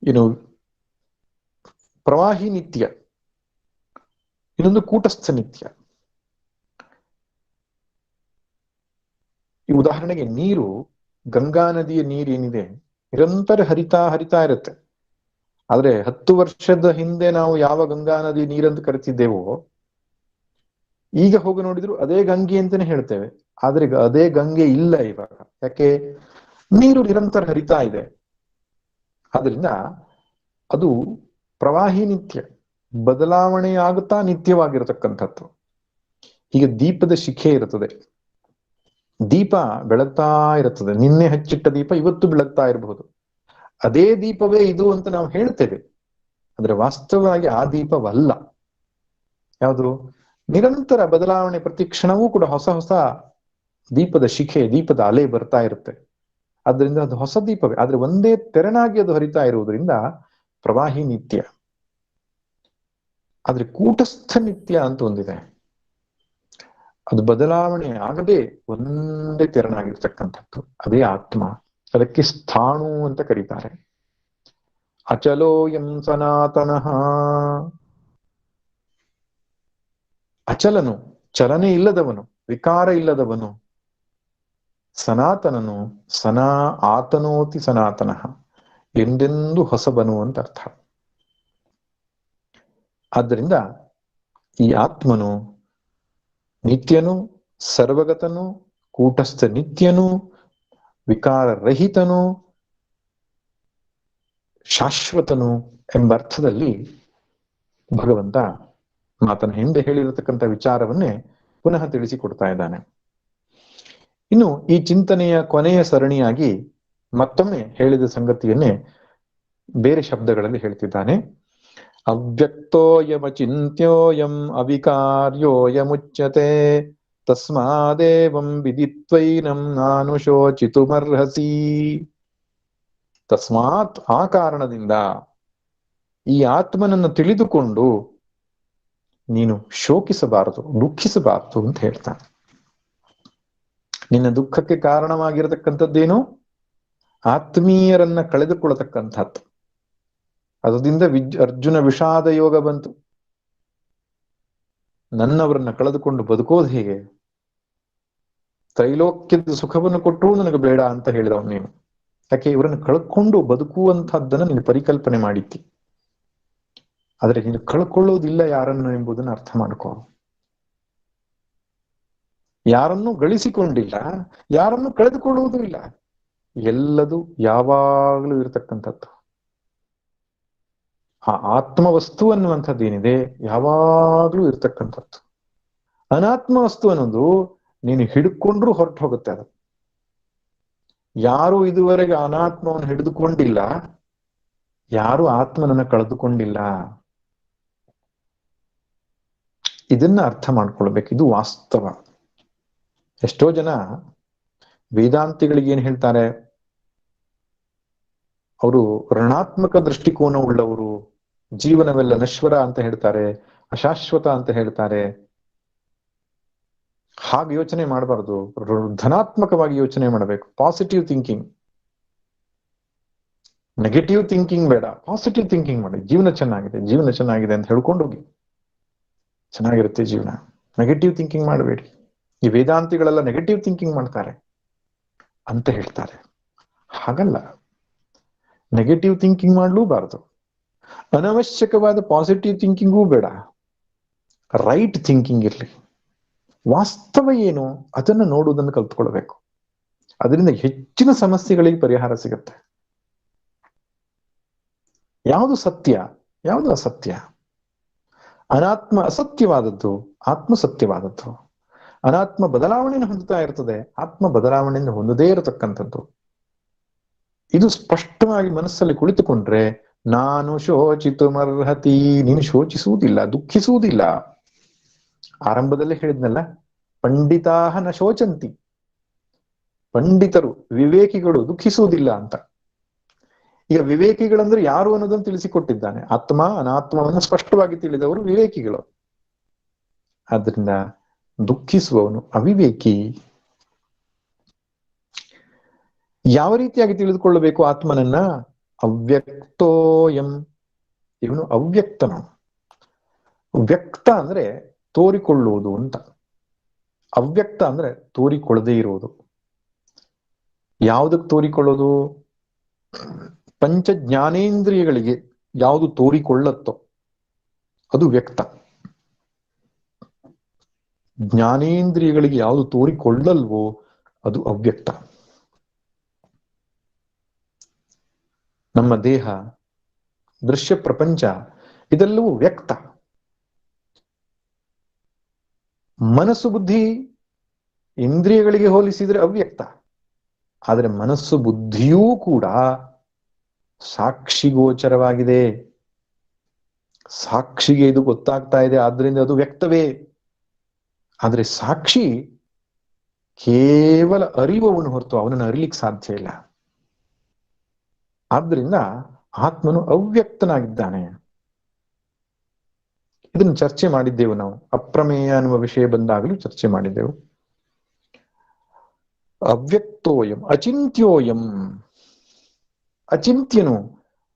ಏನು, ಪ್ರವಾಹಿ ನಿತ್ಯ, ಇನ್ನೊಂದು ಕೂಟಸ್ಥ ನಿತ್ಯ. ಈ ಉದಾಹರಣೆಗೆ ನೀರು, ಗಂಗಾ ನದಿಯ ನೀರೇನಿದೆ ನಿರಂತರ ಹರಿತಾ ಇರುತ್ತೆ. ಆದ್ರೆ 10 ವರ್ಷದ ಹಿಂದೆ ನಾವು ಯಾವ ಗಂಗಾ ನದಿ ನೀರಂತ ಕರಿತಿದ್ದೇವೋ, ಈಗ ಹೋಗಿ ನೋಡಿದ್ರು ಅದೇ ಗಂಗೆ ಅಂತಾನೆ ಹೇಳ್ತೇವೆ. ಆದ್ರೆ ಅದೇ ಗಂಗೆ ಇಲ್ಲ ಇವಾಗ. ಯಾಕೆ? ನೀರು ನಿರಂತರ ಹರಿತಾ ಇದೆ. ಆದ್ರಿಂದ ಅದು ಪ್ರವಾಹಿ ನಿತ್ಯ, ಬದಲಾವಣೆ ಆಗುತ್ತಾ ನಿತ್ಯವಾಗಿರತಕ್ಕಂಥದ್ದು. ಈಗ ದೀಪದ ಶಿಖೆ ಇರುತ್ತದೆ, ದೀಪ ಬೆಳಗ್ತಾ ಇರುತ್ತದೆ. ನಿನ್ನೆ ಹಚ್ಚಿಟ್ಟ ದೀಪ ಇವತ್ತು ಬೆಳಗ್ತಾ ಇರಬಹುದು. ಅದೇ ದೀಪವೇ ಇದು ಅಂತ ನಾವು ಹೇಳ್ತೇವೆ, ಆದ್ರೆ ವಾಸ್ತವವಾಗಿ ಆ ದೀಪವಲ್ಲ. ಯಾವುದು? ನಿರಂತರ ಬದಲಾವಣೆ, ಪ್ರತಿ ಕ್ಷಣವೂ ಕೂಡ ಹೊಸ ಹೊಸ ದೀಪದ ಶಿಖೆ, ದೀಪದ ಅಲೆ ಬರ್ತಾ ಇರುತ್ತೆ. ಆದ್ರಿಂದ ಅದು ಹೊಸ ದೀಪವೇ, ಆದ್ರೆ ಒಂದೇ ತೆರನಾಗಿ ಅದು ಹರಿತಾ ಇರುವುದರಿಂದ ಪ್ರವಾಹಿ ನಿತ್ಯ. ಆದ್ರೆ ಕೂಟಸ್ಥ ನಿತ್ಯ ಅಂತ ಒಂದಿದೆ, ಅದು ಬದಲಾವಣೆ ಆಗದೆ ಒಂದೇ ತೆರನಾಗಿರ್ತಕ್ಕಂಥದ್ದು, ಅದೇ ಆತ್ಮ. ಅದಕ್ಕೆ ಸ್ಥಾಣು ಅಂತ ಕರೀತಾರೆ. ಅಚಲೋಯಂ ಸನಾತನಃ, ಅಚಲನು, ಚಲನೆ ಇಲ್ಲದವನು, ವಿಕಾರ ಇಲ್ಲದವನು. ಸನಾತನನು, ಆತನೋತಿ ಸನಾತನಃ, ಎಂದೆಂದು ಹೊಸಬನು ಅಂತ ಅರ್ಥ. ಆದ್ದರಿಂದ ಈ ಆತ್ಮನು ನಿತ್ಯನು, ಸರ್ವಗತನು, ಕೂಟಸ್ಥ ನಿತ್ಯನು, ವಿಕಾರರಹಿತನು, ಶಾಶ್ವತನು ಎಂಬ ಅರ್ಥದಲ್ಲಿ ಭಗವಂತ ಮಾತನ ಹಿಂದೆ ಹೇಳಿರತಕ್ಕಂಥ ವಿಚಾರವನ್ನೇ ಪುನಃ ತಿಳಿಸಿಕೊಡ್ತಾ ಇದ್ದಾನೆ. ಇನ್ನು ಈ ಚಿಂತನೆಯ ಕೊನೆಯ ಸರಣಿಯಾಗಿ ಮತ್ತೊಮ್ಮೆ ಹೇಳಿದ ಸಂಗತಿಯನ್ನೇ ಬೇರೆ ಶಬ್ದಗಳಲ್ಲಿ ಹೇಳ್ತಿದ್ದಾನೆ. ಅವ್ಯಕ್ತೋಯಮಚಿಂತ್ಯೋಯಂ ಅವಿಕಾರ್ಯೋಯಮುಚ್ಯತೆ ತಸ್ಮಾದೇವಂ ವಿದಿತ್ವೈನಂ ನಾನು ಶೋಚಿತುಮರ್ಹಸಿ. ತಸ್ಮಾತ್, ಆ ಕಾರಣದಿಂದ, ಈ ಆತ್ಮನನ್ನು ತಿಳಿದುಕೊಂಡು ನೀನು ಶೋಕಿಸಬಾರದು, ದುಃಖಿಸಬಾರದು ಅಂತ ಹೇಳ್ತಾನೆ. ನಿನ್ನ ದುಃಖಕ್ಕೆ ಕಾರಣವಾಗಿರತಕ್ಕಂಥದ್ದೇನು? ಆತ್ಮೀಯರನ್ನ ಕಳೆದುಕೊಳ್ಳತಕ್ಕಂಥದ್ದು. ಅದರಿಂದ ಅರ್ಜುನ ವಿಷಾದ ಯೋಗ ಬಂತು. ನನ್ನವರನ್ನ ಕಳೆದುಕೊಂಡು ಬದುಕೋದು ಹೇಗೆ? ತ್ರೈಲೋಕ್ಯದ ಸುಖವನ್ನು ಕೊಟ್ಟರೂ ನನಗೆ ಬೇಡ ಅಂತ ಹೇಳಿದವನು ನೀನು. ಯಾಕೆ? ಇವರನ್ನು ಕಳ್ಕೊಂಡು ಬದುಕುವಂತಹದ್ದನ್ನು ನೀನು ಪರಿಕಲ್ಪನೆ ಮಾಡಿದ್ದಿ. ಆದ್ರೆ ನೀನು ಕಳ್ಕೊಳ್ಳೋದಿಲ್ಲ ಯಾರನ್ನು ಎಂಬುದನ್ನು ಅರ್ಥ ಮಾಡ್ಕೋ. ಯಾರನ್ನು ಗಳಿಸಿಕೊಂಡಿಲ್ಲ, ಯಾರನ್ನು ಕಳೆದುಕೊಳ್ಳುವುದೂ ಇಲ್ಲ. ಎಲ್ಲದೂ ಯಾವಾಗಲೂ ಇರತಕ್ಕಂಥದ್ದು. ಆ ಆತ್ಮ ವಸ್ತು ಅನ್ನುವಂಥದ್ದೇನಿದೆ ಯಾವಾಗಲೂ ಇರ್ತಕ್ಕಂಥದ್ದು. ಅನಾತ್ಮ ವಸ್ತು ಅನ್ನೋದು ನೀನು ಹಿಡ್ಕೊಂಡ್ರೂ ಹೊರಟು ಹೋಗುತ್ತೆ. ಅದು ಯಾರು ಇದುವರೆಗೆ ಅನಾತ್ಮವನ್ನು ಹಿಡಿದುಕೊಂಡಿಲ್ಲ, ಯಾರು ಆತ್ಮನನ್ನ ಕಳೆದುಕೊಂಡಿಲ್ಲ. ಇದನ್ನ ಅರ್ಥ ಮಾಡ್ಕೊಳ್ಬೇಕು. ಇದು ವಾಸ್ತವ. ಎಷ್ಟೋ ಜನ ವೇದಾಂತಿಗಳಿಗೆ ಏನ್ ಹೇಳ್ತಾರೆ, ಅವರು ಋಣಾತ್ಮಕ ದೃಷ್ಟಿಕೋನ ಉಳ್ಳವರು, ಜೀವನವೆಲ್ಲ ನಶ್ವರ ಅಂತ ಹೇಳ್ತಾರೆ, ಅಶಾಶ್ವತ ಅಂತ ಹೇಳ್ತಾರೆ. ಹಾಗೆ ಯೋಚನೆ ಮಾಡಬಾರ್ದು, ಧನಾತ್ಮಕವಾಗಿ ಯೋಚನೆ ಮಾಡಬೇಕು, ಪಾಸಿಟಿವ್ ಥಿಂಕಿಂಗ್. ನೆಗೆಟಿವ್ ಥಿಂಕಿಂಗ್ ಬೇಡ, ಪಾಸಿಟಿವ್ ಥಿಂಕಿಂಗ್ ಮಾಡಿ. ಜೀವನ ಚೆನ್ನಾಗಿದೆ, ಜೀವನ ಚೆನ್ನಾಗಿದೆ ಅಂತ ಹೇಳ್ಕೊಂಡು ಹೋಗಿ, ಚೆನ್ನಾಗಿರುತ್ತೆ ಜೀವನ. ನೆಗೆಟಿವ್ ಥಿಂಕಿಂಗ್ ಮಾಡಬೇಡಿ. ಈ ವೇದಾಂತಿಗಳೆಲ್ಲ ನೆಗೆಟಿವ್ ಥಿಂಕಿಂಗ್ ಮಾಡ್ತಾರೆ ಅಂತ ಹೇಳ್ತಾರೆ. ಹಾಗಲ್ಲ, ನೆಗೆಟಿವ್ ಥಿಂಕಿಂಗ್ ಮಾಡಲೂಬಾರದು, ಅನವಶ್ಯಕವಾದ ಪಾಸಿಟಿವ್ ಥಿಂಕಿಂಗೂ ಬೇಡ. ರೈಟ್ ಥಿಂಕಿಂಗ್ ಇರಲಿ. ವಾಸ್ತವ ಏನು ಅದನ್ನು ನೋಡುವುದನ್ನು ಕಲ್ತ್ಕೊಳ್ಬೇಕು. ಅದರಿಂದ ಹೆಚ್ಚಿನ ಸಮಸ್ಯೆಗಳಿಗೆ ಪರಿಹಾರ ಸಿಗುತ್ತೆ. ಯಾವುದು ಸತ್ಯ, ಯಾವುದು ಅಸತ್ಯ, ಅನಾತ್ಮ ಅಸತ್ಯವಾದದ್ದು, ಆತ್ಮ ಸತ್ಯವಾದದ್ದು. ಅನಾತ್ಮ ಬದಲಾವಣೆಯನ್ನು ಹೊಂದುತ್ತಾ ಇರ್ತದೆ, ಆತ್ಮ ಬದಲಾವಣೆಯನ್ನು ಹೊಂದದೇ ಇರತಕ್ಕಂಥದ್ದು. ಇದು ಸ್ಪಷ್ಟವಾಗಿ ಮನಸ್ಸಲ್ಲಿ ಕುಳಿತುಕೊಂಡ್ರೆ, ನಾನು ಶೋಚಿತುಮರ್ಹತಿ, ನೀನು ಶೋಚಿಸುವುದಿಲ್ಲ, ದುಃಖಿಸುವುದಿಲ್ಲ. ಆರಂಭದಲ್ಲೇ ಹೇಳಿದ್ನಲ್ಲ, ಪಂಡಿತಾಹ ನ ಶೋಚಂತಿ, ಪಂಡಿತರು ವಿವೇಕಿಗಳು ದುಃಖಿಸುವುದಿಲ್ಲ ಅಂತ. ಈಗ ವಿವೇಕಿಗಳಂದ್ರೆ ಯಾರು ಅನ್ನೋದನ್ನು ತಿಳಿಸಿಕೊಟ್ಟಿದ್ದಾನೆ. ಆತ್ಮ ಅನಾತ್ಮವನ್ನು ಸ್ಪಷ್ಟವಾಗಿ ತಿಳಿದವರು ವಿವೇಕಿಗಳು. ಆದ್ರಿಂದ ದುಃಖಿಸುವವನು ಅವಿವೇಕಿ. ಯಾವ ರೀತಿಯಾಗಿ ತಿಳಿದುಕೊಳ್ಳಬೇಕು ಆತ್ಮನನ್ನ? ಅವ್ಯಕ್ತೋಯಂ, ಇವನು ಅವ್ಯಕ್ತನು. ವ್ಯಕ್ತ ಅಂದ್ರೆ ತೋರಿಕೊಳ್ಳುವುದು ಅಂತ, ಅವ್ಯಕ್ತ ಅಂದ್ರೆ ತೋರಿಕೊಳ್ಳದೇ ಇರುವುದು. ಯಾವುದಕ್ಕೆ ತೋರಿಕೊಳ್ಳೋದು? ಪಂಚ ಜ್ಞಾನೇಂದ್ರಿಯಗಳಿಗೆ ಯಾವುದು ತೋರಿಕೊಳ್ಳತ್ತೋ ಅದು ವ್ಯಕ್ತ. ಜ್ಞಾನೇಂದ್ರಿಯಗಳಿಗೆ ಯಾವುದು ತೋರಿಕೊಳ್ಳಲ್ವೋ ಅದು ಅವ್ಯಕ್ತ. ನಮ್ಮ ದೇಹ, ದೃಶ್ಯ ಪ್ರಪಂಚ ಇದೆಲ್ಲವೂ ವ್ಯಕ್ತ. ಮನಸ್ಸು ಬುದ್ಧಿ ಇಂದ್ರಿಯಗಳಿಗೆ ಹೋಲಿಸಿದ್ರೆ ಅವ್ಯಕ್ತ. ಆದರೆ ಮನಸ್ಸು ಬುದ್ಧಿಯೂ ಕೂಡ ಸಾಕ್ಷಿಗೋಚರವಾಗಿದೆ. ಸಾಕ್ಷಿಗೆ ಇದು ಗೊತ್ತಾಗ್ತಾ ಇದೆ, ಆದ್ರಿಂದ ಅದು ವ್ಯಕ್ತವೇ. ಆದ್ರೆ ಸಾಕ್ಷಿ ಕೇವಲ ಅರಿವವನು ಹೊರತು ಅವನನ್ನು ಅರಿಲಿಕ್ಕೆ ಸಾಧ್ಯ ಇಲ್ಲ. ಆದ್ರಿಂದ ಆತ್ಮನು ಅವ್ಯಕ್ತನಾಗಿದ್ದಾನೆ. ಇದನ್ನು ಚರ್ಚೆ ಮಾಡಿದ್ದೆವು ನಾವು, ಅಪ್ರಮೇಯ ಅನ್ನುವ ವಿಷಯ ಬಂದಾಗಲೂ ಚರ್ಚೆ ಮಾಡಿದ್ದೆವು. ಅವ್ಯಕ್ತೋಯಂ ಅಚಿಂತ್ಯೋಯಂ, ಅಚಿಂತ್ಯನು,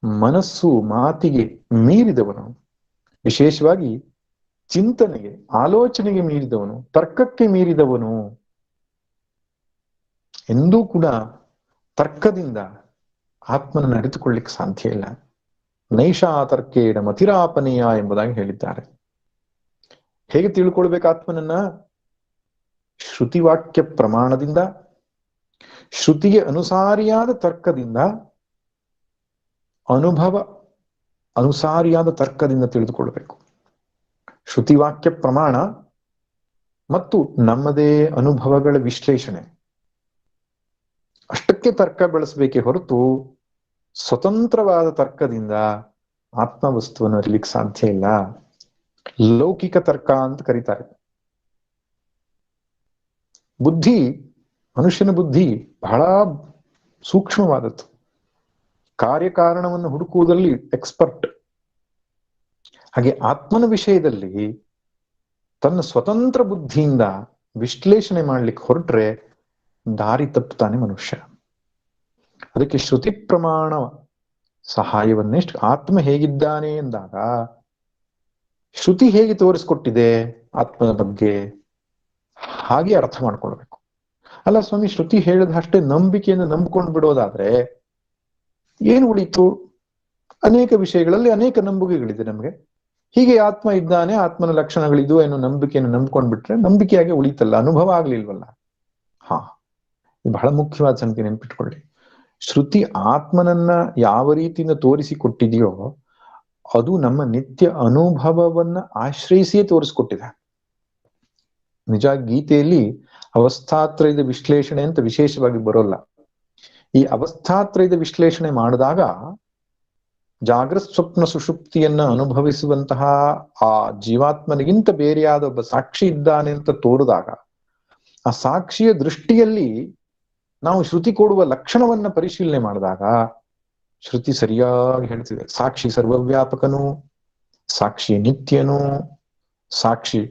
ಮನಸ್ಸು ಮಾತಿಗೆ ಮೀರಿದವನು, ವಿಶೇಷವಾಗಿ ಚಿಂತನೆಗೆ ಆಲೋಚನೆಗೆ ಮೀರಿದವನು, ತರ್ಕಕ್ಕೆ ಮೀರಿದವನು. ಎಂದೂ ಕೂಡ ತರ್ಕದಿಂದ ಆತ್ಮನನ್ನು ಅರಿತುಕೊಳ್ಳಿಕ್ಕೆ ಸಾಧ್ಯ ಇಲ್ಲ. ನೈಷಾ ತರ್ಕೇಣ ಮತಿರಾಪನೀಯ ಎಂಬುದಾಗಿ ಹೇಳಿದ್ದಾರೆ. ಹೇಗೆ ತಿಳ್ಕೊಳ್ಬೇಕು ಆತ್ಮನನ್ನ? ಶ್ರುತಿವಾಕ್ಯ ಪ್ರಮಾಣದಿಂದ, ಶ್ರುತಿಗೆ ಅನುಸಾರಿಯಾದ ತರ್ಕದಿಂದ, ಅನುಭವ ಅನುಸಾರಿಯಾದ ತರ್ಕದಿಂದ ತಿಳಿದುಕೊಳ್ಬೇಕು. ಶ್ರುತಿವಾಕ್ಯ ಪ್ರಮಾಣ ಮತ್ತು ನಮ್ಮದೇ ಅನುಭವಗಳ ವಿಶ್ಲೇಷಣೆ, ಅಷ್ಟಕ್ಕೆ ತರ್ಕ ಬೆಳೆಸಬೇಕೇ ಹೊರತು ಸ್ವತಂತ್ರವಾದ ತರ್ಕದಿಂದ ಆತ್ಮವಸ್ತುವನ್ನು ಅರಿಲಿಕ್ಕೆ ಸಾಧ್ಯ ಇಲ್ಲ. ಲೌಕಿಕ ತರ್ಕ ಅಂತ ಕರೀತಾರೆ. ಬುದ್ಧಿ, ಮನುಷ್ಯನ ಬುದ್ಧಿ ಬಹಳ ಸೂಕ್ಷ್ಮವಾದದ್ದು. ಕಾರ್ಯಕಾರಣವನ್ನು ಹುಡುಕುವುದರಲ್ಲಿ ಎಕ್ಸ್ಪರ್ಟ್. ಹಾಗೆ ಆತ್ಮನ ವಿಷಯದಲ್ಲಿ ತನ್ನ ಸ್ವತಂತ್ರ ಬುದ್ಧಿಯಿಂದ ವಿಶ್ಲೇಷಣೆ ಮಾಡ್ಲಿಕ್ಕೆ ಹೊರಟ್ರೆ ದಾರಿ ತಪ್ಪುತ್ತಾನೆ ಮನುಷ್ಯ. ಅದಕ್ಕೆ ಶ್ರುತಿ ಪ್ರಮಾಣ ಸಹಾಯವನ್ನೆಷ್ಟು, ಆತ್ಮ ಹೇಗಿದ್ದಾನೆ ಎಂದಾಗ ಶ್ರುತಿ ಹೇಗೆ ತೋರಿಸ್ಕೊಟ್ಟಿದೆ ಆತ್ಮನ ಬಗ್ಗೆ ಹಾಗೆ ಅರ್ಥ ಮಾಡ್ಕೊಳ್ಬೇಕು. ಅಲ್ಲ ಸ್ವಾಮಿ, ಶ್ರುತಿ ಹೇಳಿದ ಅಷ್ಟೇ ನಂಬಿಕೆಯಿಂದ ನಂಬಿಕೊಂಡು ಬಿಡೋದಾದ್ರೆ ಏನು ಉಳಿತು? ಅನೇಕ ವಿಷಯಗಳಲ್ಲಿ ಅನೇಕ ನಂಬಿಕೆಗಳಿದೆ ನಮಗೆ. ಹೀಗೆ ಆತ್ಮ ಇದ್ದಾನೆ, ಆತ್ಮನ ಲಕ್ಷಣಗಳಿದು ಏನೋ ನಂಬಿಕೆಯನ್ನು ನಂಬ್ಕೊಂಡ್ಬಿಟ್ರೆ ನಂಬಿಕೆಯಾಗಿ ಉಳಿತಲ್ಲ, ಅನುಭವ ಆಗ್ಲಿಲ್ವಲ್ಲ. ಹಾ, ಬಹಳ ಮುಖ್ಯವಾದ ಸಂಗತಿ ನೆನ್ಪಿಟ್ಕೊಳ್ಳಿ. ಶ್ರುತಿ ಆತ್ಮನನ್ನ ಯಾವ ರೀತಿಯಿಂದ ತೋರಿಸಿಕೊಟ್ಟಿದೆಯೋ ಅದು ನಮ್ಮ ನಿತ್ಯ ಅನುಭವವನ್ನ ಆಶ್ರಯಿಸಿಯೇ ತೋರಿಸ್ಕೊಟ್ಟಿದೆ. ನಿಜ, ಗೀತೆಯಲ್ಲಿ ಅವಸ್ಥಾತ್ರಯದ ವಿಶ್ಲೇಷಣೆ ಅಂತ ವಿಶೇಷವಾಗಿ ಬರೋಲ್ಲ. ಈ ಅವಸ್ಥಾತ್ರಯದ ವಿಶ್ಲೇಷಣೆ ಮಾಡಿದಾಗ ಜಾಗೃತ್ ಸ್ವಪ್ನ ಸುಷುಪ್ತಿಯನ್ನ ಅನುಭವಿಸುವಂತಹ ಆ ಜೀವಾತ್ಮನಿಗಿಂತ ಬೇರೆಯಾದ ಒಬ್ಬ ಸಾಕ್ಷಿ ಇದ್ದಾನೆ ಅಂತ ತೋರಿದಾಗ, ಆ ಸಾಕ್ಷಿಯ ದೃಷ್ಟಿಯಲ್ಲಿ ನಾವು ಶ್ರುತಿ ಕೊಡುವ ಲಕ್ಷಣವನ್ನ ಪರಿಶೀಲನೆ ಮಾಡಿದಾಗ ಶ್ರುತಿ ಸರಿಯಾಗಿ ಹೇಳ್ತಿದೆ. ಸಾಕ್ಷಿ ಸರ್ವವ್ಯಾಪಕನು, ಸಾಕ್ಷಿ ನಿತ್ಯನು, ಸಾಕ್ಷಿ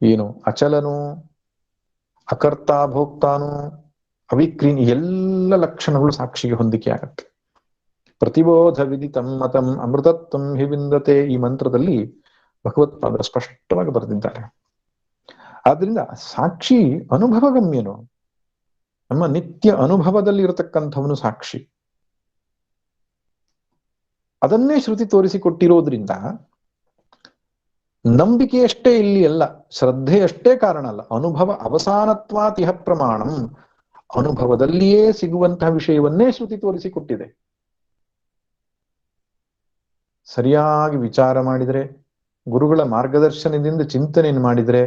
ಏನು ಅಚಲನು, ಅಕರ್ತ ಭೋಕ್ತಾನು, ಅವಿಕ್ರೀನ್, ಎಲ್ಲ ಲಕ್ಷಣಗಳು ಸಾಕ್ಷಿಗೆ ಹೊಂದಿಕೆ ಆಗತ್ತೆ. ಪ್ರತಿಬೋಧ ವಿದಿತಂ ಮತಂ ಅಮೃತತ್ವಂ ಹಿ ವಿಂದತೆ, ಈ ಮಂತ್ರದಲ್ಲಿ ಭಗವತ್ಪಾದರು ಸ್ಪಷ್ಟವಾಗಿ ಬರೆದಿದ್ದಾರೆ. ಆದ್ರಿಂದ ಸಾಕ್ಷಿ ಅನುಭವಗಮ್ಯನು, ನಮ್ಮ ನಿತ್ಯ ಅನುಭವದಲ್ಲಿ ಇರತಕ್ಕಂಥವನು ಸಾಕ್ಷಿ. ಅದನ್ನೇ ಶ್ರುತಿ ತೋರಿಸಿಕೊಟ್ಟಿರೋದ್ರಿಂದ ನಂಬಿಕೆಯಷ್ಟೇ ಇಲ್ಲಿ ಅಲ್ಲ, ಶ್ರದ್ಧೆಯಷ್ಟೇ ಕಾರಣ ಅಲ್ಲ, ಅನುಭವ ಅವಸಾನತ್ವಾತ್ ಇಹ ಪ್ರಮಾಣಂ, ಅನುಭವದಲ್ಲಿಯೇ ಸಿಗುವಂತಹ ವಿಷಯವನ್ನೇ ಶ್ರುತಿ ತೋರಿಸಿಕೊಟ್ಟಿದೆ. ಸರಿಯಾಗಿ ವಿಚಾರ ಮಾಡಿದರೆ, ಗುರುಗಳ ಮಾರ್ಗದರ್ಶನದಿಂದ ಚಿಂತನೆಯನ್ನು ಮಾಡಿದರೆ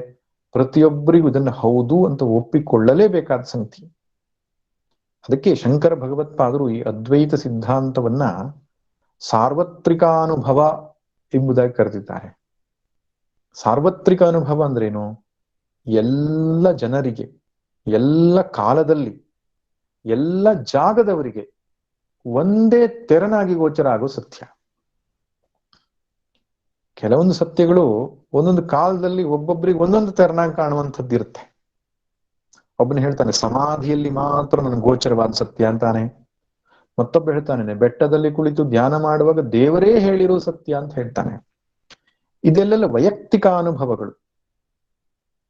ಪ್ರತಿಯೊಬ್ಬರಿಗೂ ಇದನ್ನು ಹೌದು ಅಂತ ಒಪ್ಪಿಕೊಳ್ಳಲೇಬೇಕಾದ ಸಂಗತಿ. ಅದಕ್ಕೆ ಶಂಕರ ಭಗವತ್ಪಾದರು ಈ ಅದ್ವೈತ ಸಿದ್ಧಾಂತವನ್ನ ಸಾರ್ವತ್ರಿಕಾನುಭವ ಎಂಬುದಾಗಿ ಕರೆದಿದ್ದಾರೆ. ಸಾರ್ವತ್ರಿಕ ಅನುಭವ ಅಂದ್ರೇನು? ಎಲ್ಲ ಜನರಿಗೆ, ಎಲ್ಲ ಕಾಲದಲ್ಲಿ, ಎಲ್ಲ ಜಾಗದವರಿಗೆ ಒಂದೇ ತೆರನಾಗಿ ಗೋಚರ ಆಗೋ ಸತ್ಯ. ಕೆಲವೊಂದು ಸತ್ಯಗಳು ಒಂದೊಂದು ಕಾಲದಲ್ಲಿ ಒಬ್ಬೊಬ್ಬರಿಗೆ ಒಂದೊಂದು ತೆರನಾಗಿ ಕಾಣುವಂಥದ್ದು ಇರುತ್ತೆ. ಒಬ್ಬನು ಹೇಳ್ತಾನೆ ಸಮಾಧಿಯಲ್ಲಿ ಮಾತ್ರ ನನಗೆ ಗೋಚರವಾದ ಸತ್ಯ ಅಂತಾನೆ, ಮತ್ತೊಬ್ಬ ಹೇಳ್ತಾನೆ ಬೆಟ್ಟದಲ್ಲಿ ಕುಳಿತು ಧ್ಯಾನ ಮಾಡುವಾಗ ದೇವರೇ ಹೇಳಿರೋ ಸತ್ಯ ಅಂತ ಹೇಳ್ತಾನೆ. ಇದೆಲ್ಲ ವೈಯಕ್ತಿಕ ಅನುಭವಗಳು.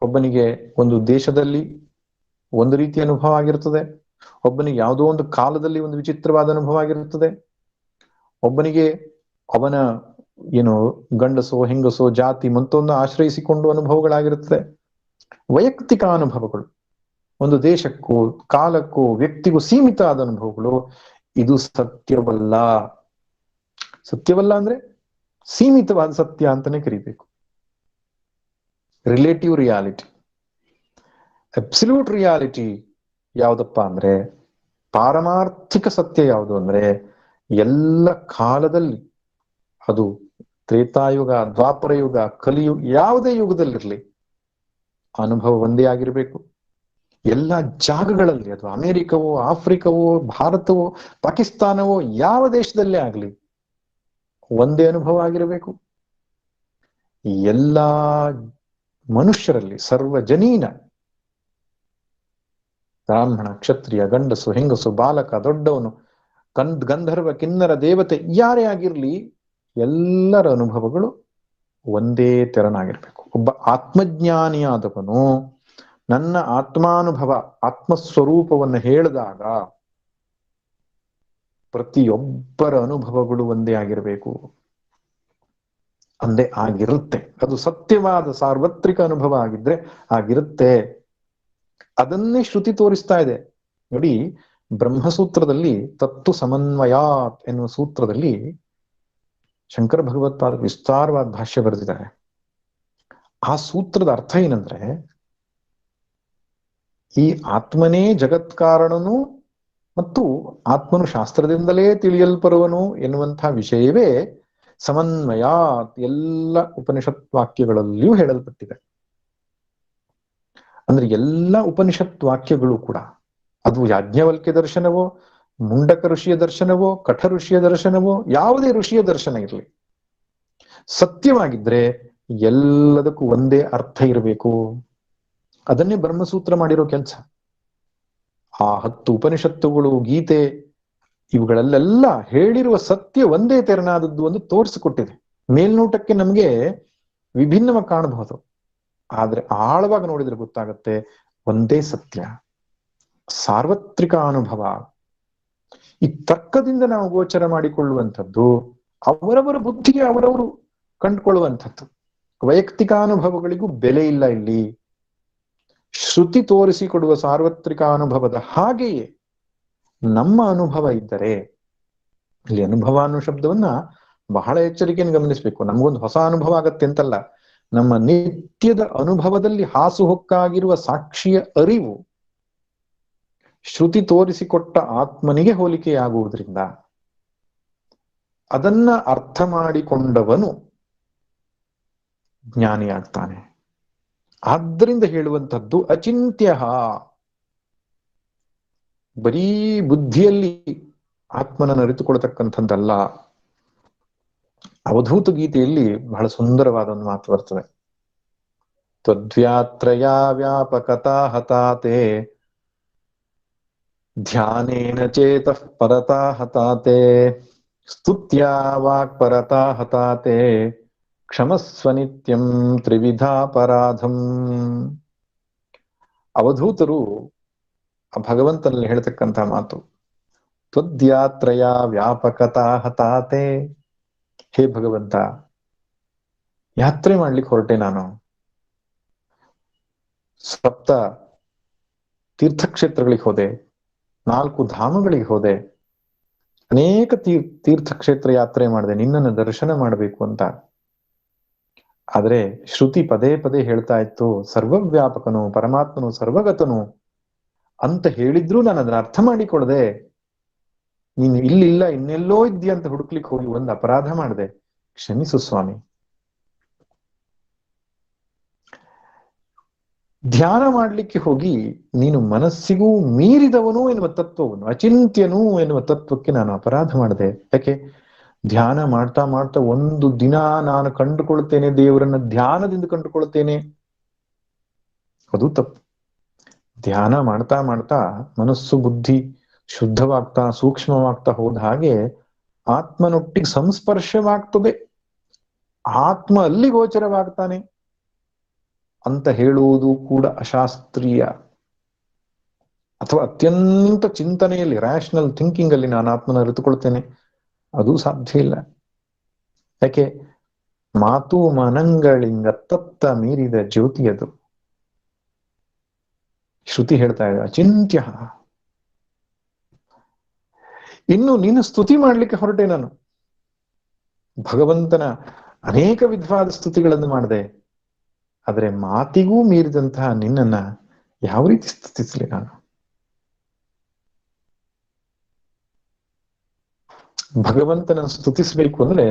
ಒಬ್ಬನಿಗೆ ಒಂದು ದೇಶದಲ್ಲಿ ಒಂದು ರೀತಿಯ ಅನುಭವ ಆಗಿರ್ತದೆ, ಒಬ್ಬನಿಗೆ ಯಾವುದೋ ಒಂದು ಕಾಲದಲ್ಲಿ ಒಂದು ವಿಚಿತ್ರವಾದ ಅನುಭವ ಆಗಿರುತ್ತದೆ, ಒಬ್ಬನಿಗೆ ಅವನ ಗಂಡಸೋ ಹೆಂಗಸೋ ಜಾತಿ ಮತ್ತೊಂದು ಆಶ್ರಯಿಸಿಕೊಂಡು ಅನುಭವಗಳಾಗಿರುತ್ತದೆ. ವೈಯಕ್ತಿಕ ಅನುಭವಗಳು ಒಂದು ದೇಶಕ್ಕೂ ಕಾಲಕ್ಕೂ ವ್ಯಕ್ತಿಗೂ ಸೀಮಿತ ಆದ ಅನುಭವಗಳು. ಇದು ಸತ್ಯವಲ್ಲ. ಸತ್ಯವಲ್ಲ ಅಂದ್ರೆ ಸೀಮಿತವಾದ ಸತ್ಯ ಅಂತಾನೆ ಕರಿಬೇಕು. Relative reality. ಅಬ್ಸಲ್ಯೂಟ್ ರಿಯಾಲಿಟಿ ಯಾವ್ದಪ್ಪ ಅಂದ್ರೆ, ಪಾರಮಾರ್ಥಿಕ ಸತ್ಯ ಯಾವುದು ಅಂದ್ರೆ, ಎಲ್ಲ ಕಾಲದಲ್ಲಿ, ಅದು ತ್ರೇತಾಯುಗ, ದ್ವಾಪರ ಯುಗ, ಕಲಿಯುಗ, ಯಾವುದೇ ಯುಗದಲ್ಲಿರ್ಲಿ ಅನುಭವ ಒಂದೇ ಆಗಿರ್ಬೇಕು. ಎಲ್ಲ ಜಾಗಗಳಲ್ಲಿ, ಅದು ಅಮೆರಿಕವೋ, ಆಫ್ರಿಕವೋ, ಭಾರತವೋ, ಪಾಕಿಸ್ತಾನವೋ, ಯಾವ ದೇಶದಲ್ಲೇ ಆಗ್ಲಿ ಒಂದೇ ಅನುಭವ ಆಗಿರಬೇಕು. ಎಲ್ಲ ಮನುಷ್ಯರಲ್ಲಿ, ಸರ್ವಜನೀನ, ಬ್ರಾಹ್ಮಣ, ಕ್ಷತ್ರಿಯ, ಗಂಡಸು, ಹೆಂಗಸು, ಬಾಲಕ, ದೊಡ್ಡವನು, ಗಂಧರ್ವ, ಕಿನ್ನರ, ದೇವತೆ, ಯಾರೇ ಆಗಿರ್ಲಿ ಎಲ್ಲರ ಅನುಭವಗಳು ಒಂದೇ ತೆರನಾಗಿರ್ಬೇಕು. ಒಬ್ಬ ಆತ್ಮಜ್ಞಾನಿಯಾದವನು ನನ್ನ ಆತ್ಮಾನುಭವ, ಆತ್ಮಸ್ವರೂಪವನ್ನು ಹೇಳಿದಾಗ ಪ್ರತಿಯೊಬ್ಬರ ಅನುಭವಗಳು ಒಂದೇ ಆಗಿರಬೇಕು. ಒಂದೇ ಆಗಿರುತ್ತೆ. ಅದು ಸತ್ಯವಾದ ಸಾರ್ವತ್ರಿಕ ಅನುಭವ ಆಗಿದ್ರೆ ಆಗಿರುತ್ತೆ. ಅದನ್ನೇ ಶ್ರುತಿ ತೋರಿಸ್ತಾ ಇದೆ ನೋಡಿ. ಬ್ರಹ್ಮಸೂತ್ರದಲ್ಲಿ ತತ್ವ ಸಮನ್ವಯಾತ್ ಎನ್ನುವ ಸೂತ್ರದಲ್ಲಿ ಶಂಕರ ಭಗವತ್ಪಾದ ವಿಸ್ತಾರವಾದ ಭಾಷ್ಯ ಬರೆದಿದ್ದಾರೆ. ಆ ಸೂತ್ರದ ಅರ್ಥ ಏನಂದ್ರೆ, ಈ ಆತ್ಮನೇ ಜಗತ್ಕಾರಣನು ಮತ್ತು ಆತ್ಮನು ಶಾಸ್ತ್ರದಿಂದಲೇ ತಿಳಿಯಲ್ಪರುವನು ಎನ್ನುವಂತಹ ವಿಷಯವೇ ಸಮನ್ವಯ ಎಲ್ಲ ಉಪನಿಷತ್ ವಾಕ್ಯಗಳಲ್ಲಿಯೂ ಹೇಳಲ್ಪಟ್ಟಿದೆ. ಅಂದ್ರೆ ಎಲ್ಲ ಉಪನಿಷತ್ ವಾಕ್ಯಗಳು ಕೂಡ, ಅದು ಯಾಜ್ಞವಲ್ಕ್ಯ ದರ್ಶನವೋ, ಮುಂಡಕ ಋಷಿಯ ದರ್ಶನವೋ, ಕಠ ಋಷಿಯ ದರ್ಶನವೋ, ಯಾವುದೇ ಋಷಿಯ ದರ್ಶನ ಇರಲಿ, ಸತ್ಯವಾಗಿದ್ರೆ ಎಲ್ಲದಕ್ಕೂ ಒಂದೇ ಅರ್ಥ ಇರಬೇಕು. ಅದನ್ನೇ ಬ್ರಹ್ಮಸೂತ್ರ ಮಾಡಿರೋ ಕೆಲಸ. ಆ 10 ಉಪನಿಷತ್ತುಗಳು, ಗೀತೆ, ಇವುಗಳಲ್ಲೆಲ್ಲ ಹೇಳಿರುವ ಸತ್ಯ ಒಂದೇ ತೆರನಾದದ್ದು ಒಂದು ತೋರಿಸಿಕೊಟ್ಟಿದೆ. ಮೇಲ್ನೋಟಕ್ಕೆ ನಮ್ಗೆ ವಿಭಿನ್ನವಾಗಿ ಕಾಣಬಹುದು, ಆದ್ರೆ ಆಳವಾಗಿ ನೋಡಿದ್ರೆ ಗೊತ್ತಾಗತ್ತೆ ಒಂದೇ ಸತ್ಯ, ಸಾರ್ವತ್ರಿಕ ಅನುಭವ. ಈ ತರ್ಕದಿಂದ ನಾವು ಗೋಚರ ಮಾಡಿಕೊಳ್ಳುವಂಥದ್ದು ಅವರವರ ಬುದ್ಧಿಗೆ ಅವರವರು ಕಂಡುಕೊಳ್ಳುವಂಥದ್ದು. ವೈಯಕ್ತಿಕ ಅನುಭವಗಳಿಗೂ ಬೆಲೆ ಇಲ್ಲ ಇಲ್ಲಿ. ಶ್ರುತಿ ತೋರಿಸಿಕೊಡುವ ಸಾರ್ವತ್ರಿಕ ಅನುಭವದ ಹಾಗೆಯೇ ನಮ್ಮ ಅನುಭವ ಇದ್ದರೆ, ಇಲ್ಲಿ ಅನುಭವ ಅನ್ನೋ ಶಬ್ದವನ್ನ ಬಹಳ ಎಚ್ಚರಿಕೆಯನ್ನು ಗಮನಿಸಬೇಕು. ನಮಗೊಂದು ಹೊಸ ಅನುಭವ ಆಗತ್ತೆ ಅಂತಲ್ಲ, ನಮ್ಮ ನಿತ್ಯದ ಅನುಭವದಲ್ಲಿ ಹಾಸುಹೊಕ್ಕಾಗಿರುವ ಸಾಕ್ಷಿಯ ಅರಿವು ಶ್ರುತಿ ತೋರಿಸಿಕೊಟ್ಟ ಆತ್ಮನಿಗೆ ಹೋಲಿಕೆಯಾಗುವುದರಿಂದ ಅದನ್ನ ಅರ್ಥ ಮಾಡಿಕೊಂಡವನು ಜ್ಞಾನಿಯಾಗ್ತಾನೆ. ಆದ್ದರಿಂದ ಹೇಳುವಂಥದ್ದು ಅಚಿಂತ್ಯ. ಬರೀ ಬುದ್ಧಿಯಲ್ಲಿ ಆತ್ಮನನ್ನು ಅರಿತುಕೊಳ್ತಕ್ಕಂಥದ್ದಲ್ಲ. ಅವಧೂತ ಗೀತೆಯಲ್ಲಿ ಬಹಳ ಸುಂದರವಾದ ಒಂದು ಮಾತು ಬರ್ತದೆ. ತ್ವದ್ವ್ಯಾತ್ರಯಾ ವ್ಯಾಪಕತಾ ಹತಾತೆ ಧ್ಯಾನೇನ ಚೇತಃ ಪರತಾ ಹತಾತೆ. ಸ್ತುತ್ಯಾ ವಾಕ್ಪರತಾ ಹತಾತೆ ಕ್ಷಮಸ್ವ ನಿತ್ಯಂ ತ್ರಿವಿಧಾಪರಾಧಂ. ಅವಧೂತರು ಆ ಭಗವಂತನಲ್ಲಿ ಹೇಳ್ತಕ್ಕಂಥ ಮಾತು, ತ್ವದ್ಯಾತ್ರಯ ವ್ಯಾಪಕತಾ ಹತಾತೆ. ಹೇ ಭಗವಂತ, ಯಾತ್ರೆ ಮಾಡ್ಲಿಕ್ಕೆ ಹೊರಟೆ ನಾನು, ಸಪ್ತ ತೀರ್ಥಕ್ಷೇತ್ರಗಳಿಗೆ ಹೋದೆ, 4 ಧಾಮಗಳಿಗೆ ಹೋದೆ, ಅನೇಕ ತೀರ್ಥಕ್ಷೇತ್ರ ಯಾತ್ರೆ ಮಾಡಿದೆ ನಿನ್ನನ್ನು ದರ್ಶನ ಮಾಡಬೇಕು ಅಂತ. ಆದ್ರೆ ಶ್ರುತಿ ಪದೇ ಪದೇ ಹೇಳ್ತಾ ಇತ್ತು, ಸರ್ವವ್ಯಾಪಕನು ಪರಮಾತ್ಮನು ಸರ್ವಗತನು ಅಂತ ಹೇಳಿದ್ರು ನಾನು ಅದನ್ನ ಅರ್ಥ ಮಾಡಿಕೊಳ್ಳದೆ, ನೀನು ಇಲ್ಲಿಲ್ಲ ಇನ್ನೆಲ್ಲೋ ಇದ್ದೀಯ ಅಂತ ಹುಡುಕ್ಲಿಕ್ಕೆ ಹೋಗಿ ಒಂದು ಅಪರಾಧ ಮಾಡಿದೆ, ಕ್ಷಮಿಸು ಸ್ವಾಮಿ. ಧ್ಯಾನ ಮಾಡ್ಲಿಕ್ಕೆ ಹೋಗಿ ನೀನು ಮನಸ್ಸಿಗೂ ಮೀರಿದವನು ಎನ್ನುವ ತತ್ವವನ್ನು, ಅಚಿಂತ್ಯನು ಎನ್ನುವ ತತ್ವಕ್ಕೆ ನಾನು ಅಪರಾಧ ಮಾಡಿದೆ. ಯಾಕೆ? ಧ್ಯಾನ ಮಾಡ್ತಾ ಮಾಡ್ತಾ ಒಂದು ದಿನ ನಾನು ಕಂಡುಕೊಳ್ತೇನೆ, ದೇವರನ್ನ ಧ್ಯಾನದಿಂದ ಕಂಡುಕೊಳ್ತೇನೆ, ಅದು ತಪ್ಪು. ಧ್ಯಾನ ಮಾಡ್ತಾ ಮಾಡ್ತಾ ಮನಸ್ಸು ಬುದ್ಧಿ ಶುದ್ಧವಾಗ್ತಾ ಸೂಕ್ಷ್ಮವಾಗ್ತಾ ಹೋದ ಹಾಗೆ ಆತ್ಮನೊಟ್ಟಿಗೆ ಸಂಸ್ಪರ್ಶವಾಗ್ತದೆ, ಆತ್ಮ ಅಲ್ಲಿ ಗೋಚರವಾಗ್ತಾನೆ ಅಂತ ಹೇಳುವುದು ಕೂಡ ಅಶಾಸ್ತ್ರೀಯ. ಅಥವಾ ಅತ್ಯಂತ ಚಿಂತನೆಯಲ್ಲಿ ರ್ಯಾಷನಲ್ ಥಿಂಕಿಂಗ್ ಅಲ್ಲಿ ನಾನು ಆತ್ಮನ ಅರಿತುಕೊಳ್ತೇನೆ, ಅದು ಸಾಧ್ಯ ಇಲ್ಲ. ಯಾಕೆ? ಮಾತು ಮನಂಗಳಿಂಗ ತತ್ತ ಮೀರಿದ ಜ್ಯೋತಿ ಅದು. ಶ್ರುತಿ ಹೇಳ್ತಾ ಇದೆ ಅಚಿಂತ್ಯ. ಇನ್ನು ನೀನು ಸ್ತುತಿ ಮಾಡ್ಲಿಕ್ಕೆ ಹೊರಟೆ ನಾನು, ಭಗವಂತನ ಅನೇಕ ವಿಧವಾದ ಸ್ತುತಿಗಳನ್ನು ಮಾಡಿದೆ, ಆದರೆ ಮಾತಿಗೂ ಮೀರಿದಂತಹ ನಿನ್ನನ್ನ ಯಾವ ರೀತಿ ಸ್ತುತಿಸಲಿ ನಾನು? ಭಗವಂತನ ಸ್ತುತಿಸಬೇಕು ಅಂದ್ರೆ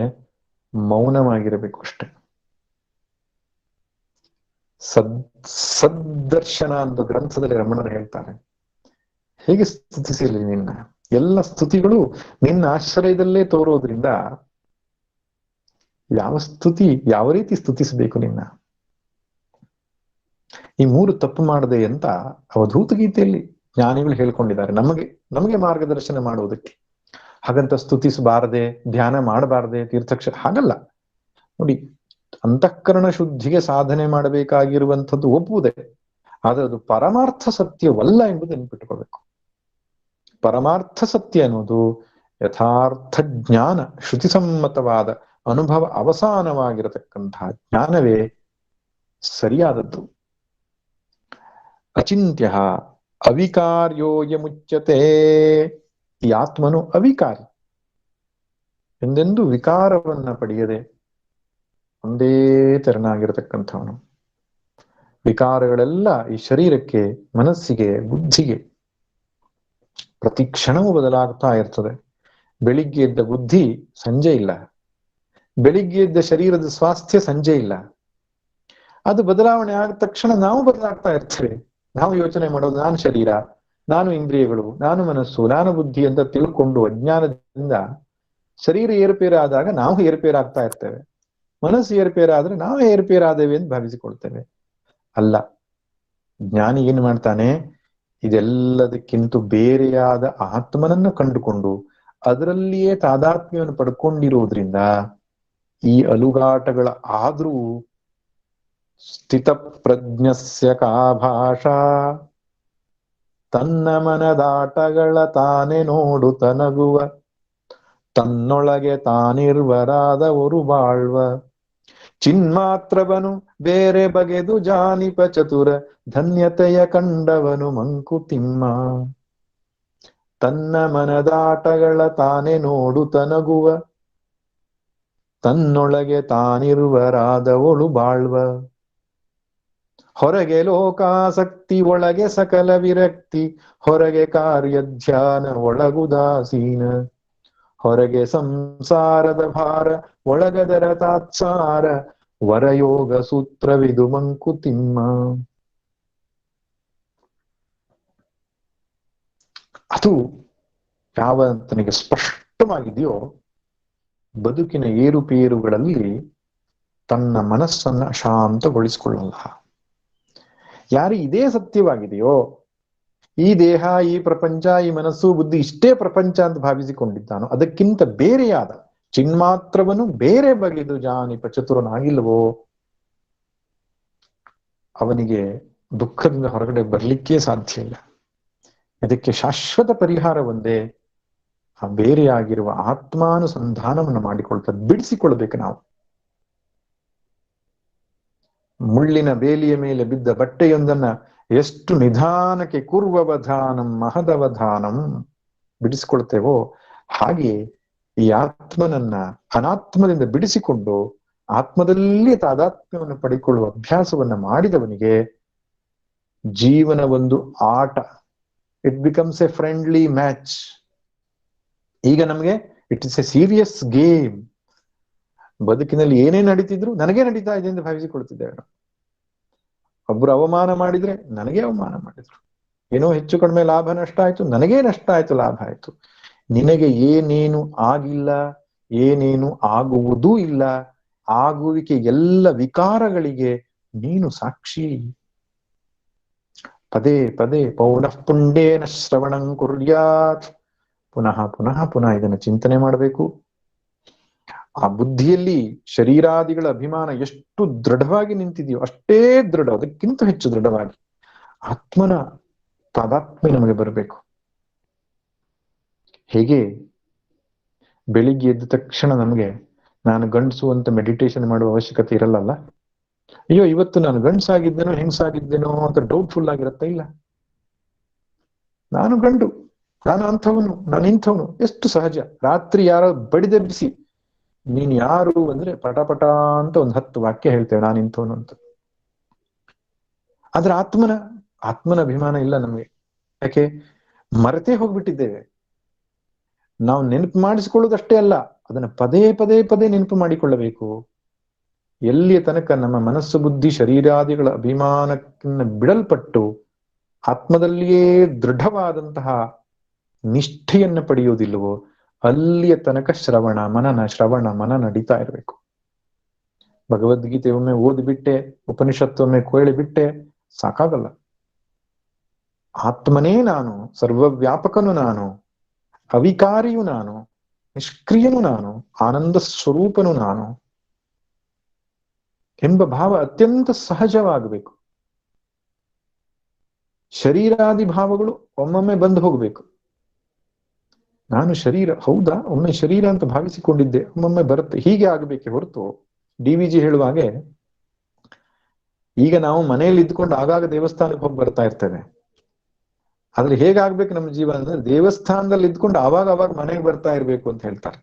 ಮೌನವಾಗಿರಬೇಕು ಅಷ್ಟೆ. ಸದ್ದರ್ಶನ ಅಂತ ಗ್ರಂಥದಲ್ಲಿ ರಮಣರು ಹೇಳ್ತಾರೆ, ಹೇಗೆ ಸ್ತುತಿಸಲಿ ನಿನ್ನ? ಎಲ್ಲ ಸ್ತುತಿಗಳು ನಿನ್ನ ಆಶ್ರಯದಲ್ಲೇ ತೋರೋದ್ರಿಂದ ಯಾವ ಸ್ತುತಿ, ಯಾವ ರೀತಿ ಸ್ತುತಿಸಬೇಕು ನಿನ್ನ? ಈ 3 ತಪ್ಪು ಮಾಡದೆ ಅಂತ ಅವಧೂತ ಗೀತೆಯಲ್ಲಿ ಜ್ಞಾನಿಗಳು ಹೇಳ್ಕೊಂಡಿದ್ದಾರೆ, ನಮಗೆ ಮಾರ್ಗದರ್ಶನ ಮಾಡುವುದಕ್ಕೆ. ಹಾಗಂತ ಸ್ತುತಿಸಬಾರದೆ, ಧ್ಯಾನ ಮಾಡಬಾರದೆ, ಹಾಗಲ್ಲ ನೋಡಿ. ಅಂತಃಕರಣ ಶುದ್ಧಿಗೆ ಸಾಧನೆ ಮಾಡಬೇಕಾಗಿರುವಂಥದ್ದು ಒಪ್ಪುವುದೇ, ಆದ್ರೆ ಅದು ಪರಮಾರ್ಥ ಸತ್ಯವಲ್ಲ ಎಂಬುದು ನೆನಪಿಟ್ಟುಕೊಳ್ಬೇಕು. ಪರಮಾರ್ಥ ಸತ್ಯ ಅನ್ನೋದು ಯಥಾರ್ಥ ಜ್ಞಾನ, ಶ್ರುತಿಸಮ್ಮತವಾದ ಅನುಭವ ಅವಸಾನವಾಗಿರತಕ್ಕಂತಹ ಜ್ಞಾನವೇ ಸರಿಯಾದದ್ದು. ಅಚಿಂತ್ಯ ಅವಿಕಾರ್ಯೋಯ ಮುಚ್ಯತೆ. ಈ ಆತ್ಮನು ಅವಿಕಾರಿ, ಎಂದೆಂದೂ ವಿಕಾರವನ್ನ ಪಡೆಯದೆ ಒಂದೇ ತೆರನಾಗಿರತಕ್ಕಂಥವನು. ವಿಕಾರಗಳೆಲ್ಲ ಈ ಶರೀರಕ್ಕೆ, ಮನಸ್ಸಿಗೆ, ಬುದ್ಧಿಗೆ ಪ್ರತಿ ಕ್ಷಣವೂ ಬದಲಾಗ್ತಾ ಇರ್ತದೆ. ಬೆಳಿಗ್ಗೆ ಎದ್ದ ಬುದ್ಧಿ ಸಂಜೆ ಇಲ್ಲ, ಬೆಳಿಗ್ಗೆ ಎದ್ದ ಶರೀರದ ಸ್ವಾಸ್ಥ್ಯ ಸಂಜೆ ಇಲ್ಲ. ಅದು ಬದಲಾವಣೆ ಆದ ತಕ್ಷಣ ನಾವು ಬದಲಾಗ್ತಾ ಇರ್ತೇವೆ. ನಾವು ಯೋಚನೆ ಮಾಡೋದು ನಾನು ಶರೀರ, ನಾನು ಇಂದ್ರಿಯಗಳು, ನಾನು ಮನಸ್ಸು, ನಾನು ಬುದ್ಧಿ ಅಂತ ತಿಳ್ಕೊಂಡು ಅಜ್ಞಾನದಿಂದ ಶರೀರ ಏರುಪೇರಾದಾಗ ನಾವು ಏರುಪೇರಾಗ್ತಾ ಇರ್ತೇವೆ, ಮನಸ್ಸು ಏರುಪೇರಾದ್ರೆ ನಾವು ಏರುಪೇರಾದೇವೆ ಎಂದು ಭಾವಿಸಿಕೊಳ್ತೇವೆ. ಅಲ್ಲ, ಜ್ಞಾನಿ ಏನ್ ಮಾಡ್ತಾನೆ? ಇದೆಲ್ಲದಕ್ಕಿಂತ ಬೇರೆಯಾದ ಆತ್ಮನನ್ನು ಕಂಡುಕೊಂಡು ಅದರಲ್ಲಿಯೇ ತಾದಾತ್ಮ್ಯವನ್ನು ಪಡ್ಕೊಂಡಿರೋದ್ರಿಂದ ಈ ಅಲುಗಾಟಗಳ ಆದ್ರೂ ಸ್ಥಿತ ಪ್ರಜ್ಞಸ್ಯ ಕಾ ಭಾಷಾ, ತನ್ನ ಮನದಾಟಗಳ ತಾನೇ ನೋಡು ತನಗುವ, ತನ್ನೊಳಗೆ ತಾನಿರ್ವರಾದವರು ಬಾಳ್ವ, ಚಿನ್ಮಾತ್ರವನು ಬೇರೆ ಬಗೆದು ಜಾನಿಪ ಚತುರ, ಧನ್ಯತೆಯ ಕಂಡವನು ಮಂಕುತಿಮ್ಮ. ತನ್ನ ಮನದಾಟಗಳ ತಾನೇ ನೋಡು ತನಗುವ, ತನ್ನೊಳಗೆ ತಾನಿರ್ವರಾದವಳು ಬಾಳ್ವ, ಹೊರಗೆ ಲೋಕಾಸಕ್ತಿ ಒಳಗೆ ಸಕಲ ವಿರಕ್ತಿ, ಹೊರಗೆ ಕಾರ್ಯಧ್ಯಾನ ಒಳಗುದಾಸೀನ, ಹೊರಗೆ ಸಂಸಾರದ ಭಾರ ಒಳಗದರ ತಾತ್ಸಾರ, ವರಯೋಗ ಸೂತ್ರವಿದು ಮಂಕುತಿಮ್ಮ. ಅದು ಯಾವ ತನಗೆ ಸ್ಪಷ್ಟವಾಗಿದೆಯೋ ಬದುಕಿನ ಏರುಪೇರುಗಳಲ್ಲಿ ತನ್ನ ಮನಸ್ಸನ್ನ ಶಾಂತಗೊಳಿಸಿಕೊಳ್ಳಲ್ಲ. ಯಾರು ಇದೇ ಸತ್ಯವಾಗಿದೆಯೋ ಈ ದೇಹ, ಈ ಪ್ರಪಂಚ, ಈ ಮನಸ್ಸು, ಬುದ್ಧಿ ಇಷ್ಟೇ ಪ್ರಪಂಚ ಅಂತ ಭಾವಿಸಿಕೊಂಡಿದ್ದಾನೋ ಅದಕ್ಕಿಂತ ಬೇರೆಯಾದ ಚಿನ್ಮಾತ್ರವನ್ನು ಬೇರೆ ಬಗೆದು ಜಾನಿಪ ಚತುರನಾಗಿಲ್ವೋ ಅವನಿಗೆ ದುಃಖದಿಂದ ಹೊರಗಡೆ ಬರ್ಲಿಕ್ಕೆ ಸಾಧ್ಯ ಇಲ್ಲ. ಇದಕ್ಕೆ ಶಾಶ್ವತ ಪರಿಹಾರ ಒಂದೇ, ಆ ಬೇರೆಯಾಗಿರುವ ಆತ್ಮಾನುಸಂಧಾನವನ್ನು ಮಾಡಿಕೊಳ್ತಾ ಬಿಡಿಸಿಕೊಳ್ಬೇಕು ನಾವು. ಮುಳ್ಳಿನ ಬೇಲಿಯ ಮೇಲೆ ಬಿದ್ದ ಬಟ್ಟೆಯೊಂದನ್ನ ಎಷ್ಟು ನಿಧಾನಕ್ಕೆ ಕೂರ್ವವಧಾನಂ ಮಹದವಧಾನಂ ಬಿಡಿಸಿಕೊಳ್ತೇವೋ ಹಾಗೆ ಈ ಆತ್ಮನನ್ನ ಅನಾತ್ಮದಿಂದ ಬಿಡಿಸಿಕೊಂಡು ಆತ್ಮದಲ್ಲಿ ತಾದಾತ್ಮ್ಯವನ್ನು ಪಡೆದುಕೊಳ್ಳುವ ಅಭ್ಯಾಸವನ್ನ ಮಾಡಿದವನಿಗೆ ಜೀವನ ಒಂದು ಆಟ. It becomes A friendly match. ಈಗ ನಮಗೆ it is A serious game. ಬದುಕಿನಲ್ಲಿ ಏನೇ ನಡೀತಿದ್ರು ನನಗೇ ನಡೀತಾ ಇದೆ ಎಂದು ಭಾವಿಸಿಕೊಳ್ತಿದ್ದೇವೆ ನಾವು. ಒಬ್ರು ಅವಮಾನ ಮಾಡಿದ್ರೆ ನನಗೇ ಅವಮಾನ ಮಾಡಿದ್ರು, ಏನೋ ಹೆಚ್ಚು ಕಡಿಮೆ ಲಾಭ ನಷ್ಟ ಆಯ್ತು, ನನಗೇ ನಷ್ಟ ಆಯ್ತು, ಲಾಭ ಆಯ್ತು. ನಿನಗೆ ಏನೇನು ಆಗಿಲ್ಲ, ಏನೇನು ಆಗುವುದೂ ಇಲ್ಲ. ಆಗುವಿಕೆ ಎಲ್ಲ ವಿಕಾರಗಳಿಗೆ ನೀನು ಸಾಕ್ಷಿ. ಪದೇ ಪದೇ ಪೌನಃ ಪುಂಡೇನ ಶ್ರವಣಂ ಕುರ್ಯಾತ್. ಪುನಃ ಪುನಃ ಪುನಃ ಇದನ್ನು ಚಿಂತನೆ ಮಾಡಬೇಕು. ಆ ಬುದ್ಧಿಯಲ್ಲಿ ಶರೀರಾದಿಗಳ ಅಭಿಮಾನ ಎಷ್ಟು ದೃಢವಾಗಿ ನಿಂತಿದೆಯೋ ಅಷ್ಟೇ ದೃಢ, ಅದಕ್ಕಿಂತ ಹೆಚ್ಚು ದೃಢವಾಗಿ ಆತ್ಮನ ತಾದಾತ್ಮ್ಯ ನಮಗೆ ಬರಬೇಕು. ಹೇಗೆ ಬೆಳಿಗ್ಗೆ ಎದ್ದ ತಕ್ಷಣ ನಮಗೆ ನಾನು ಗಂಡಸು ಅಂತ ಮೆಡಿಟೇಷನ್ ಮಾಡುವ ಅವಶ್ಯಕತೆ ಇರಲ್ಲ. ಅಯ್ಯೋ ಇವತ್ತು ನಾನು ಗಂಡಸಾಗಿದ್ದೇನೋ ಹೆಂಗಸಾಗಿದ್ದೇನೋ ಅಂತ ಡೌಟ್ಫುಲ್ ಆಗಿರತ್ತ ಇಲ್ಲ. ನಾನು ಗಂಡು, ನಾನು ಅಂಥವನು, ನಾನು ಇಂಥವನು, ಎಷ್ಟು ಸಹಜ. ರಾತ್ರಿ ಯಾರೋ ಬಡಿದೆಬ್ಬಿಸಿ ನೀನ್ ಯಾರು ಅಂದ್ರೆ ಪಟ ಅಂತ ಒಂದು 10 ವಾಕ್ಯ ಹೇಳ್ತೇವೆ ನಾನು ಇಂಥವನು ಅಂತ. ಆದ್ರೆ ಆತ್ಮನ ಅಭಿಮಾನ ಇಲ್ಲ ನಮಗೆ. ಯಾಕೆ? ಮರೆತೇ ಹೋಗ್ಬಿಟ್ಟಿದ್ದೇವೆ. ನಾವು ನೆನಪು ಮಾಡಿಸಿಕೊಳ್ಳುವುದಷ್ಟೇ ಅಲ್ಲ, ಅದನ್ನ ಪದೇ ಪದೇ ಪದೇ ನೆನಪು ಮಾಡಿಕೊಳ್ಳಬೇಕು. ಎಲ್ಲಿಯ ತನಕ ನಮ್ಮ ಮನಸ್ಸು ಬುದ್ಧಿ ಶರೀರಾದಿಗಳ ಅಭಿಮಾನಕ್ಕೆ ಬಿಡಲ್ಪಟ್ಟು ಆತ್ಮದಲ್ಲಿಯೇ ದೃಢವಾದಂತಹ ನಿಷ್ಠೆಯನ್ನು ಪಡೆಯುವುದಿಲ್ಲವೋ ಅಲ್ಲಿಯ ತನಕ ಶ್ರವಣ ಮನ ನಡೀತಾ ಇರಬೇಕು. ಭಗವದ್ಗೀತೆ ಒಮ್ಮೆ ಓದಿಬಿಟ್ಟೆ, ಉಪನಿಷತ್ತೊಮ್ಮೆ ಕೇಳಿಬಿಟ್ಟೆ ಸಾಕಾಗಲ್ಲ. ಆತ್ಮನೇ ನಾನು, ಸರ್ವವ್ಯಾಪಕನು ನಾನು, ಅವಿಕಾರಿಯು ನಾನು, ನಿಷ್ಕ್ರಿಯನು ನಾನು, ಆನಂದ ಸ್ವರೂಪನು ನಾನು ಎಂಬ ಭಾವ ಅತ್ಯಂತ ಸಹಜವಾಗಬೇಕು. ಶರೀರಾದಿ ಭಾವಗಳು ಒಮ್ಮೊಮ್ಮೆ ಬಂದು ಹೋಗ್ಬೇಕು. ನಾನು ಶರೀರ, ಹೌದಾ, ಒಮ್ಮೆ ಶರೀರ ಅಂತ ಭಾವಿಸಿಕೊಂಡಿದ್ದೆ, ಒಮ್ಮೊಮ್ಮೆ ಬರುತ್ತೆ. ಹೀಗೆ ಆಗಬೇಕೆ ಹೊರತು DVG ಹೇಳುವ ಹಾಗೆ ಈಗ ನಾವು ಮನೆಯಲ್ಲಿ ಇದ್ಕೊಂಡು ಆಗಾಗ ದೇವಸ್ಥಾನಕ್ಕೆ ಹೋಗಿ ಬರ್ತಾ ಇರ್ತೇವೆ. ಆದ್ರೆ ಹೇಗಾಗ್ಬೇಕು ನಮ್ಮ ಜೀವನ ಅಂದ್ರೆ ದೇವಸ್ಥಾನದಲ್ಲಿ ಇದ್ಕೊಂಡು ಆವಾಗ ಮನೆಗೆ ಬರ್ತಾ ಇರ್ಬೇಕು ಅಂತ ಹೇಳ್ತಾರೆ.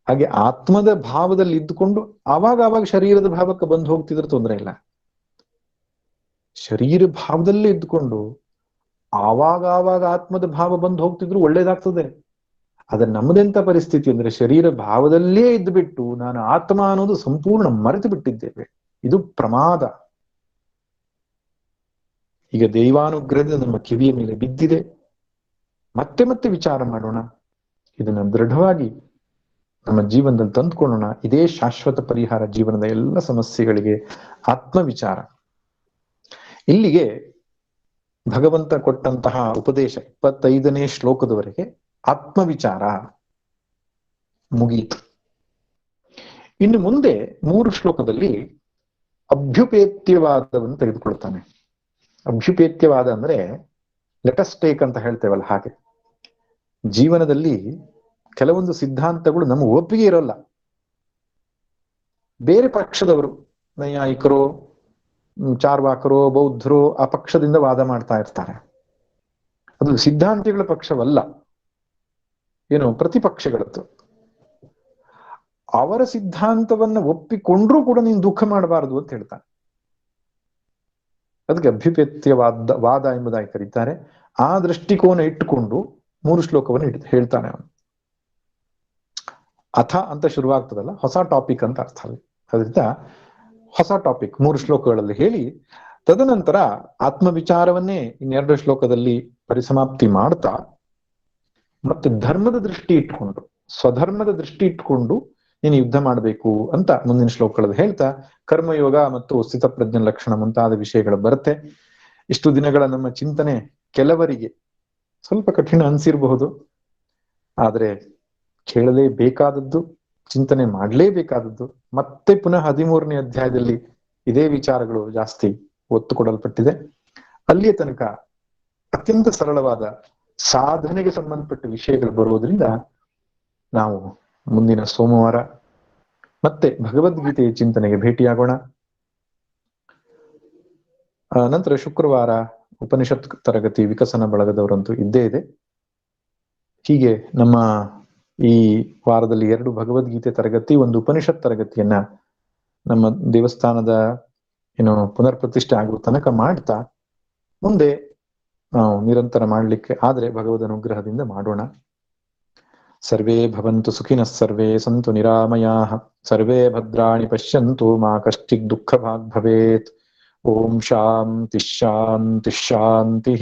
ಹಾಗೆ ಆತ್ಮದ ಭಾವದಲ್ಲಿ ಇದ್ದುಕೊಂಡು ಆವಾಗ ಶರೀರದ ಭಾವಕ್ಕೆ ಬಂದು ಹೋಗ್ತಿದ್ರೆ ತೊಂದರೆ ಇಲ್ಲ. ಶರೀರ ಭಾವದಲ್ಲೇ ಇದ್ದುಕೊಂಡು ಆವಾಗ ಆತ್ಮದ ಭಾವ ಬಂದು ಹೋಗ್ತಿದ್ರು ಒಳ್ಳೇದಾಗ್ತದೆ. ಅದ್ರ ನಮ್ಮದೆಂತ ಪರಿಸ್ಥಿತಿ ಅಂದ್ರೆ ಶರೀರ ಭಾವದಲ್ಲೇ ಇದ್ದುಬಿಟ್ಟು ನಾನು ಆತ್ಮ ಅನ್ನೋದು ಸಂಪೂರ್ಣ ಮರೆತು ಬಿಟ್ಟಿದ್ದೇವೆ. ಇದು ಪ್ರಮಾದ. ಈಗ ದೈವಾನುಗ್ರಹದಿಂದ ನಮ್ಮ ಕಿವಿಯ ಮೇಲೆ ಬಿದ್ದಿದೆ. ಮತ್ತೆ ವಿಚಾರ ಮಾಡೋಣ, ಇದನ್ನ ದೃಢವಾಗಿ ನಮ್ಮ ಜೀವನದಲ್ಲಿ ತಂದುಕೊಳ್ಳೋಣ. ಇದೇ ಶಾಶ್ವತ ಪರಿಹಾರ ಜೀವನದ ಎಲ್ಲ ಸಮಸ್ಯೆಗಳಿಗೆ, ಆತ್ಮವಿಚಾರ. ಇಲ್ಲಿಗೆ ಭಗವಂತ ಕೊಟ್ಟಂತಹ ಉಪದೇಶ 25ನೇ ಶ್ಲೋಕದವರೆಗೆ ಆತ್ಮವಿಚಾರ ಮುಗಿಯಿತು. ಇನ್ನು ಮುಂದೆ 3 ಶ್ಲೋಕದಲ್ಲಿ ಅಭ್ಯುಪೇತ್ಯವಾದವನ್ನು ತೆಗೆದುಕೊಳ್ತಾನೆ. ಅಭ್ಯುಪೇತ್ಯವಾದ ಅಂದ್ರೆ ಲೆಟಸ್ ಟೇಕ್ ಅಂತ ಹೇಳ್ತೇವಲ್ಲ ಹಾಗೆ. ಜೀವನದಲ್ಲಿ ಕೆಲವೊಂದು ಸಿದ್ಧಾಂತಗಳು ನಮ್ಮ ಒಪ್ಪಿಗೆ ಇರೋಲ್ಲ. ಬೇರೆ ಪಕ್ಷದವರು, ನೈಯಾಯಿಕರು, ಚಾರ್ವಾಕರು, ಬೌದ್ಧರು ಆ ಪಕ್ಷದಿಂದ ವಾದ ಮಾಡ್ತಾ ಇರ್ತಾರೆ. ಅದು ಸಿದ್ಧಾಂತಿಗಳ ಪಕ್ಷವಲ್ಲ, ಏನು ಪ್ರತಿಪಕ್ಷಗಳದ್ದು. ಅವರ ಸಿದ್ಧಾಂತವನ್ನ ಒಪ್ಪಿಕೊಂಡ್ರೂ ಕೂಡ ನೀನು ದುಃಖ ಮಾಡಬಾರದು ಅಂತ ಹೇಳ್ತಾನೆ. ಅದಕ್ಕೆ ಅಭ್ಯುಪೇತ್ಯವಾದ ಎಂಬುದಾಗಿ ಕರೀತಾರೆ. ಆ ದೃಷ್ಟಿಕೋನ ಇಟ್ಟುಕೊಂಡು 3 ಶ್ಲೋಕವನ್ನು ಹೇಳ್ತಾನೆ ಅವನು. ಅಥ ಅಂತ ಶುರುವಾಗ್ತದಲ್ಲ, ಹೊಸ ಟಾಪಿಕ್ ಅಂತ ಅರ್ಥ. ಅದರಿಂದ ಹೊಸ ಟಾಪಿಕ್ 3 ಶ್ಲೋಕಗಳಲ್ಲಿ ಹೇಳಿ ತದನಂತರ ಆತ್ಮವಿಚಾರವನ್ನೇ 2 ಶ್ಲೋಕದಲ್ಲಿ ಪರಿಸಮಾಪ್ತಿ ಮಾಡ್ತಾ ಮತ್ತೆ ಧರ್ಮದ ದೃಷ್ಟಿ ಇಟ್ಕೊಂಡು, ಸ್ವಧರ್ಮದ ದೃಷ್ಟಿ ಇಟ್ಕೊಂಡು ನೀನು ಯುದ್ಧ ಮಾಡಬೇಕು ಅಂತ ಮುಂದಿನ ಶ್ಲೋಕಗಳಲ್ಲಿ ಹೇಳ್ತಾ ಕರ್ಮಯೋಗ ಮತ್ತು ಸ್ಥಿತಪ್ರಜ್ಞ ಲಕ್ಷಣ ಮುಂತಾದ ವಿಷಯಗಳು ಬರುತ್ತೆ. ಇಷ್ಟು ದಿನಗಳ ನಮ್ಮ ಚಿಂತನೆ ಕೆಲವರಿಗೆ ಸ್ವಲ್ಪ ಕಠಿಣ ಅನ್ಸಿರಬಹುದು, ಆದ್ರೆ ಕೇಳಲೇಬೇಕಾದದ್ದು, ಚಿಂತನೆ ಮಾಡಲೇಬೇಕಾದದ್ದು. ಮತ್ತೆ ಪುನಃ 13ನೇ ಅಧ್ಯಾಯದಲ್ಲಿ ಇದೇ ವಿಚಾರಗಳು ಜಾಸ್ತಿ ಒತ್ತು ಕೊಡಲ್ಪಟ್ಟಿದೆ. ಅಲ್ಲಿಯ ತನಕ ಅತ್ಯಂತ ಸರಳವಾದ ಸಾಧನೆಗೆ ಸಂಬಂಧಪಟ್ಟ ವಿಷಯಗಳು ಬರುವುದರಿಂದ ನಾವು ಮುಂದಿನ ಸೋಮವಾರ ಮತ್ತೆ ಭಗವದ್ಗೀತೆಯ ಚಿಂತನೆಗೆ ಭೇಟಿಯಾಗೋಣ. ನಂತರ ಶುಕ್ರವಾರ ಉಪನಿಷತ್ ತರಗತಿ ವಿಕಸನ ಬಳಗದವರಂತೂ ಇದ್ದೇ ಇದೆ. ಹೀಗೆ ನಮ್ಮ ಈ ವಾರದಲ್ಲಿ 2 ಭಗವದ್ಗೀತೆ ತರಗತಿ, 1 ಉಪನಿಷತ್ ತರಗತಿಯನ್ನ ನಮ್ಮ ದೇವಸ್ಥಾನದ ಪುನರ್ ಪ್ರತಿಷ್ಠೆ ಆಗುವ ತನಕ ಮಾಡ್ತಾ ಮುಂದೆ ನಾವು ನಿರಂತರ ಮಾಡ್ಲಿಕ್ಕೆ ಆದ್ರೆ ಭಗವದ್ ಅನುಗ್ರಹದಿಂದ ಮಾಡೋಣ. ಸರ್ವೇ ಭವಂತು ಸುಖಿನಃ ಸರ್ವೇ ಸಂತು ನಿರಾಮಯಾಃ ಸರ್ವೇ ಭದ್ರಾಣಿ ಪಶ್ಯಂತು ಮಾ ಕಶ್ಚಿತ್ ದುಃಖ ಭಾಗ್ ಭವೇತ್. ಓಂ ಶಾಂತಿ ಶಾಂತಿ ಶಾಂತಿ.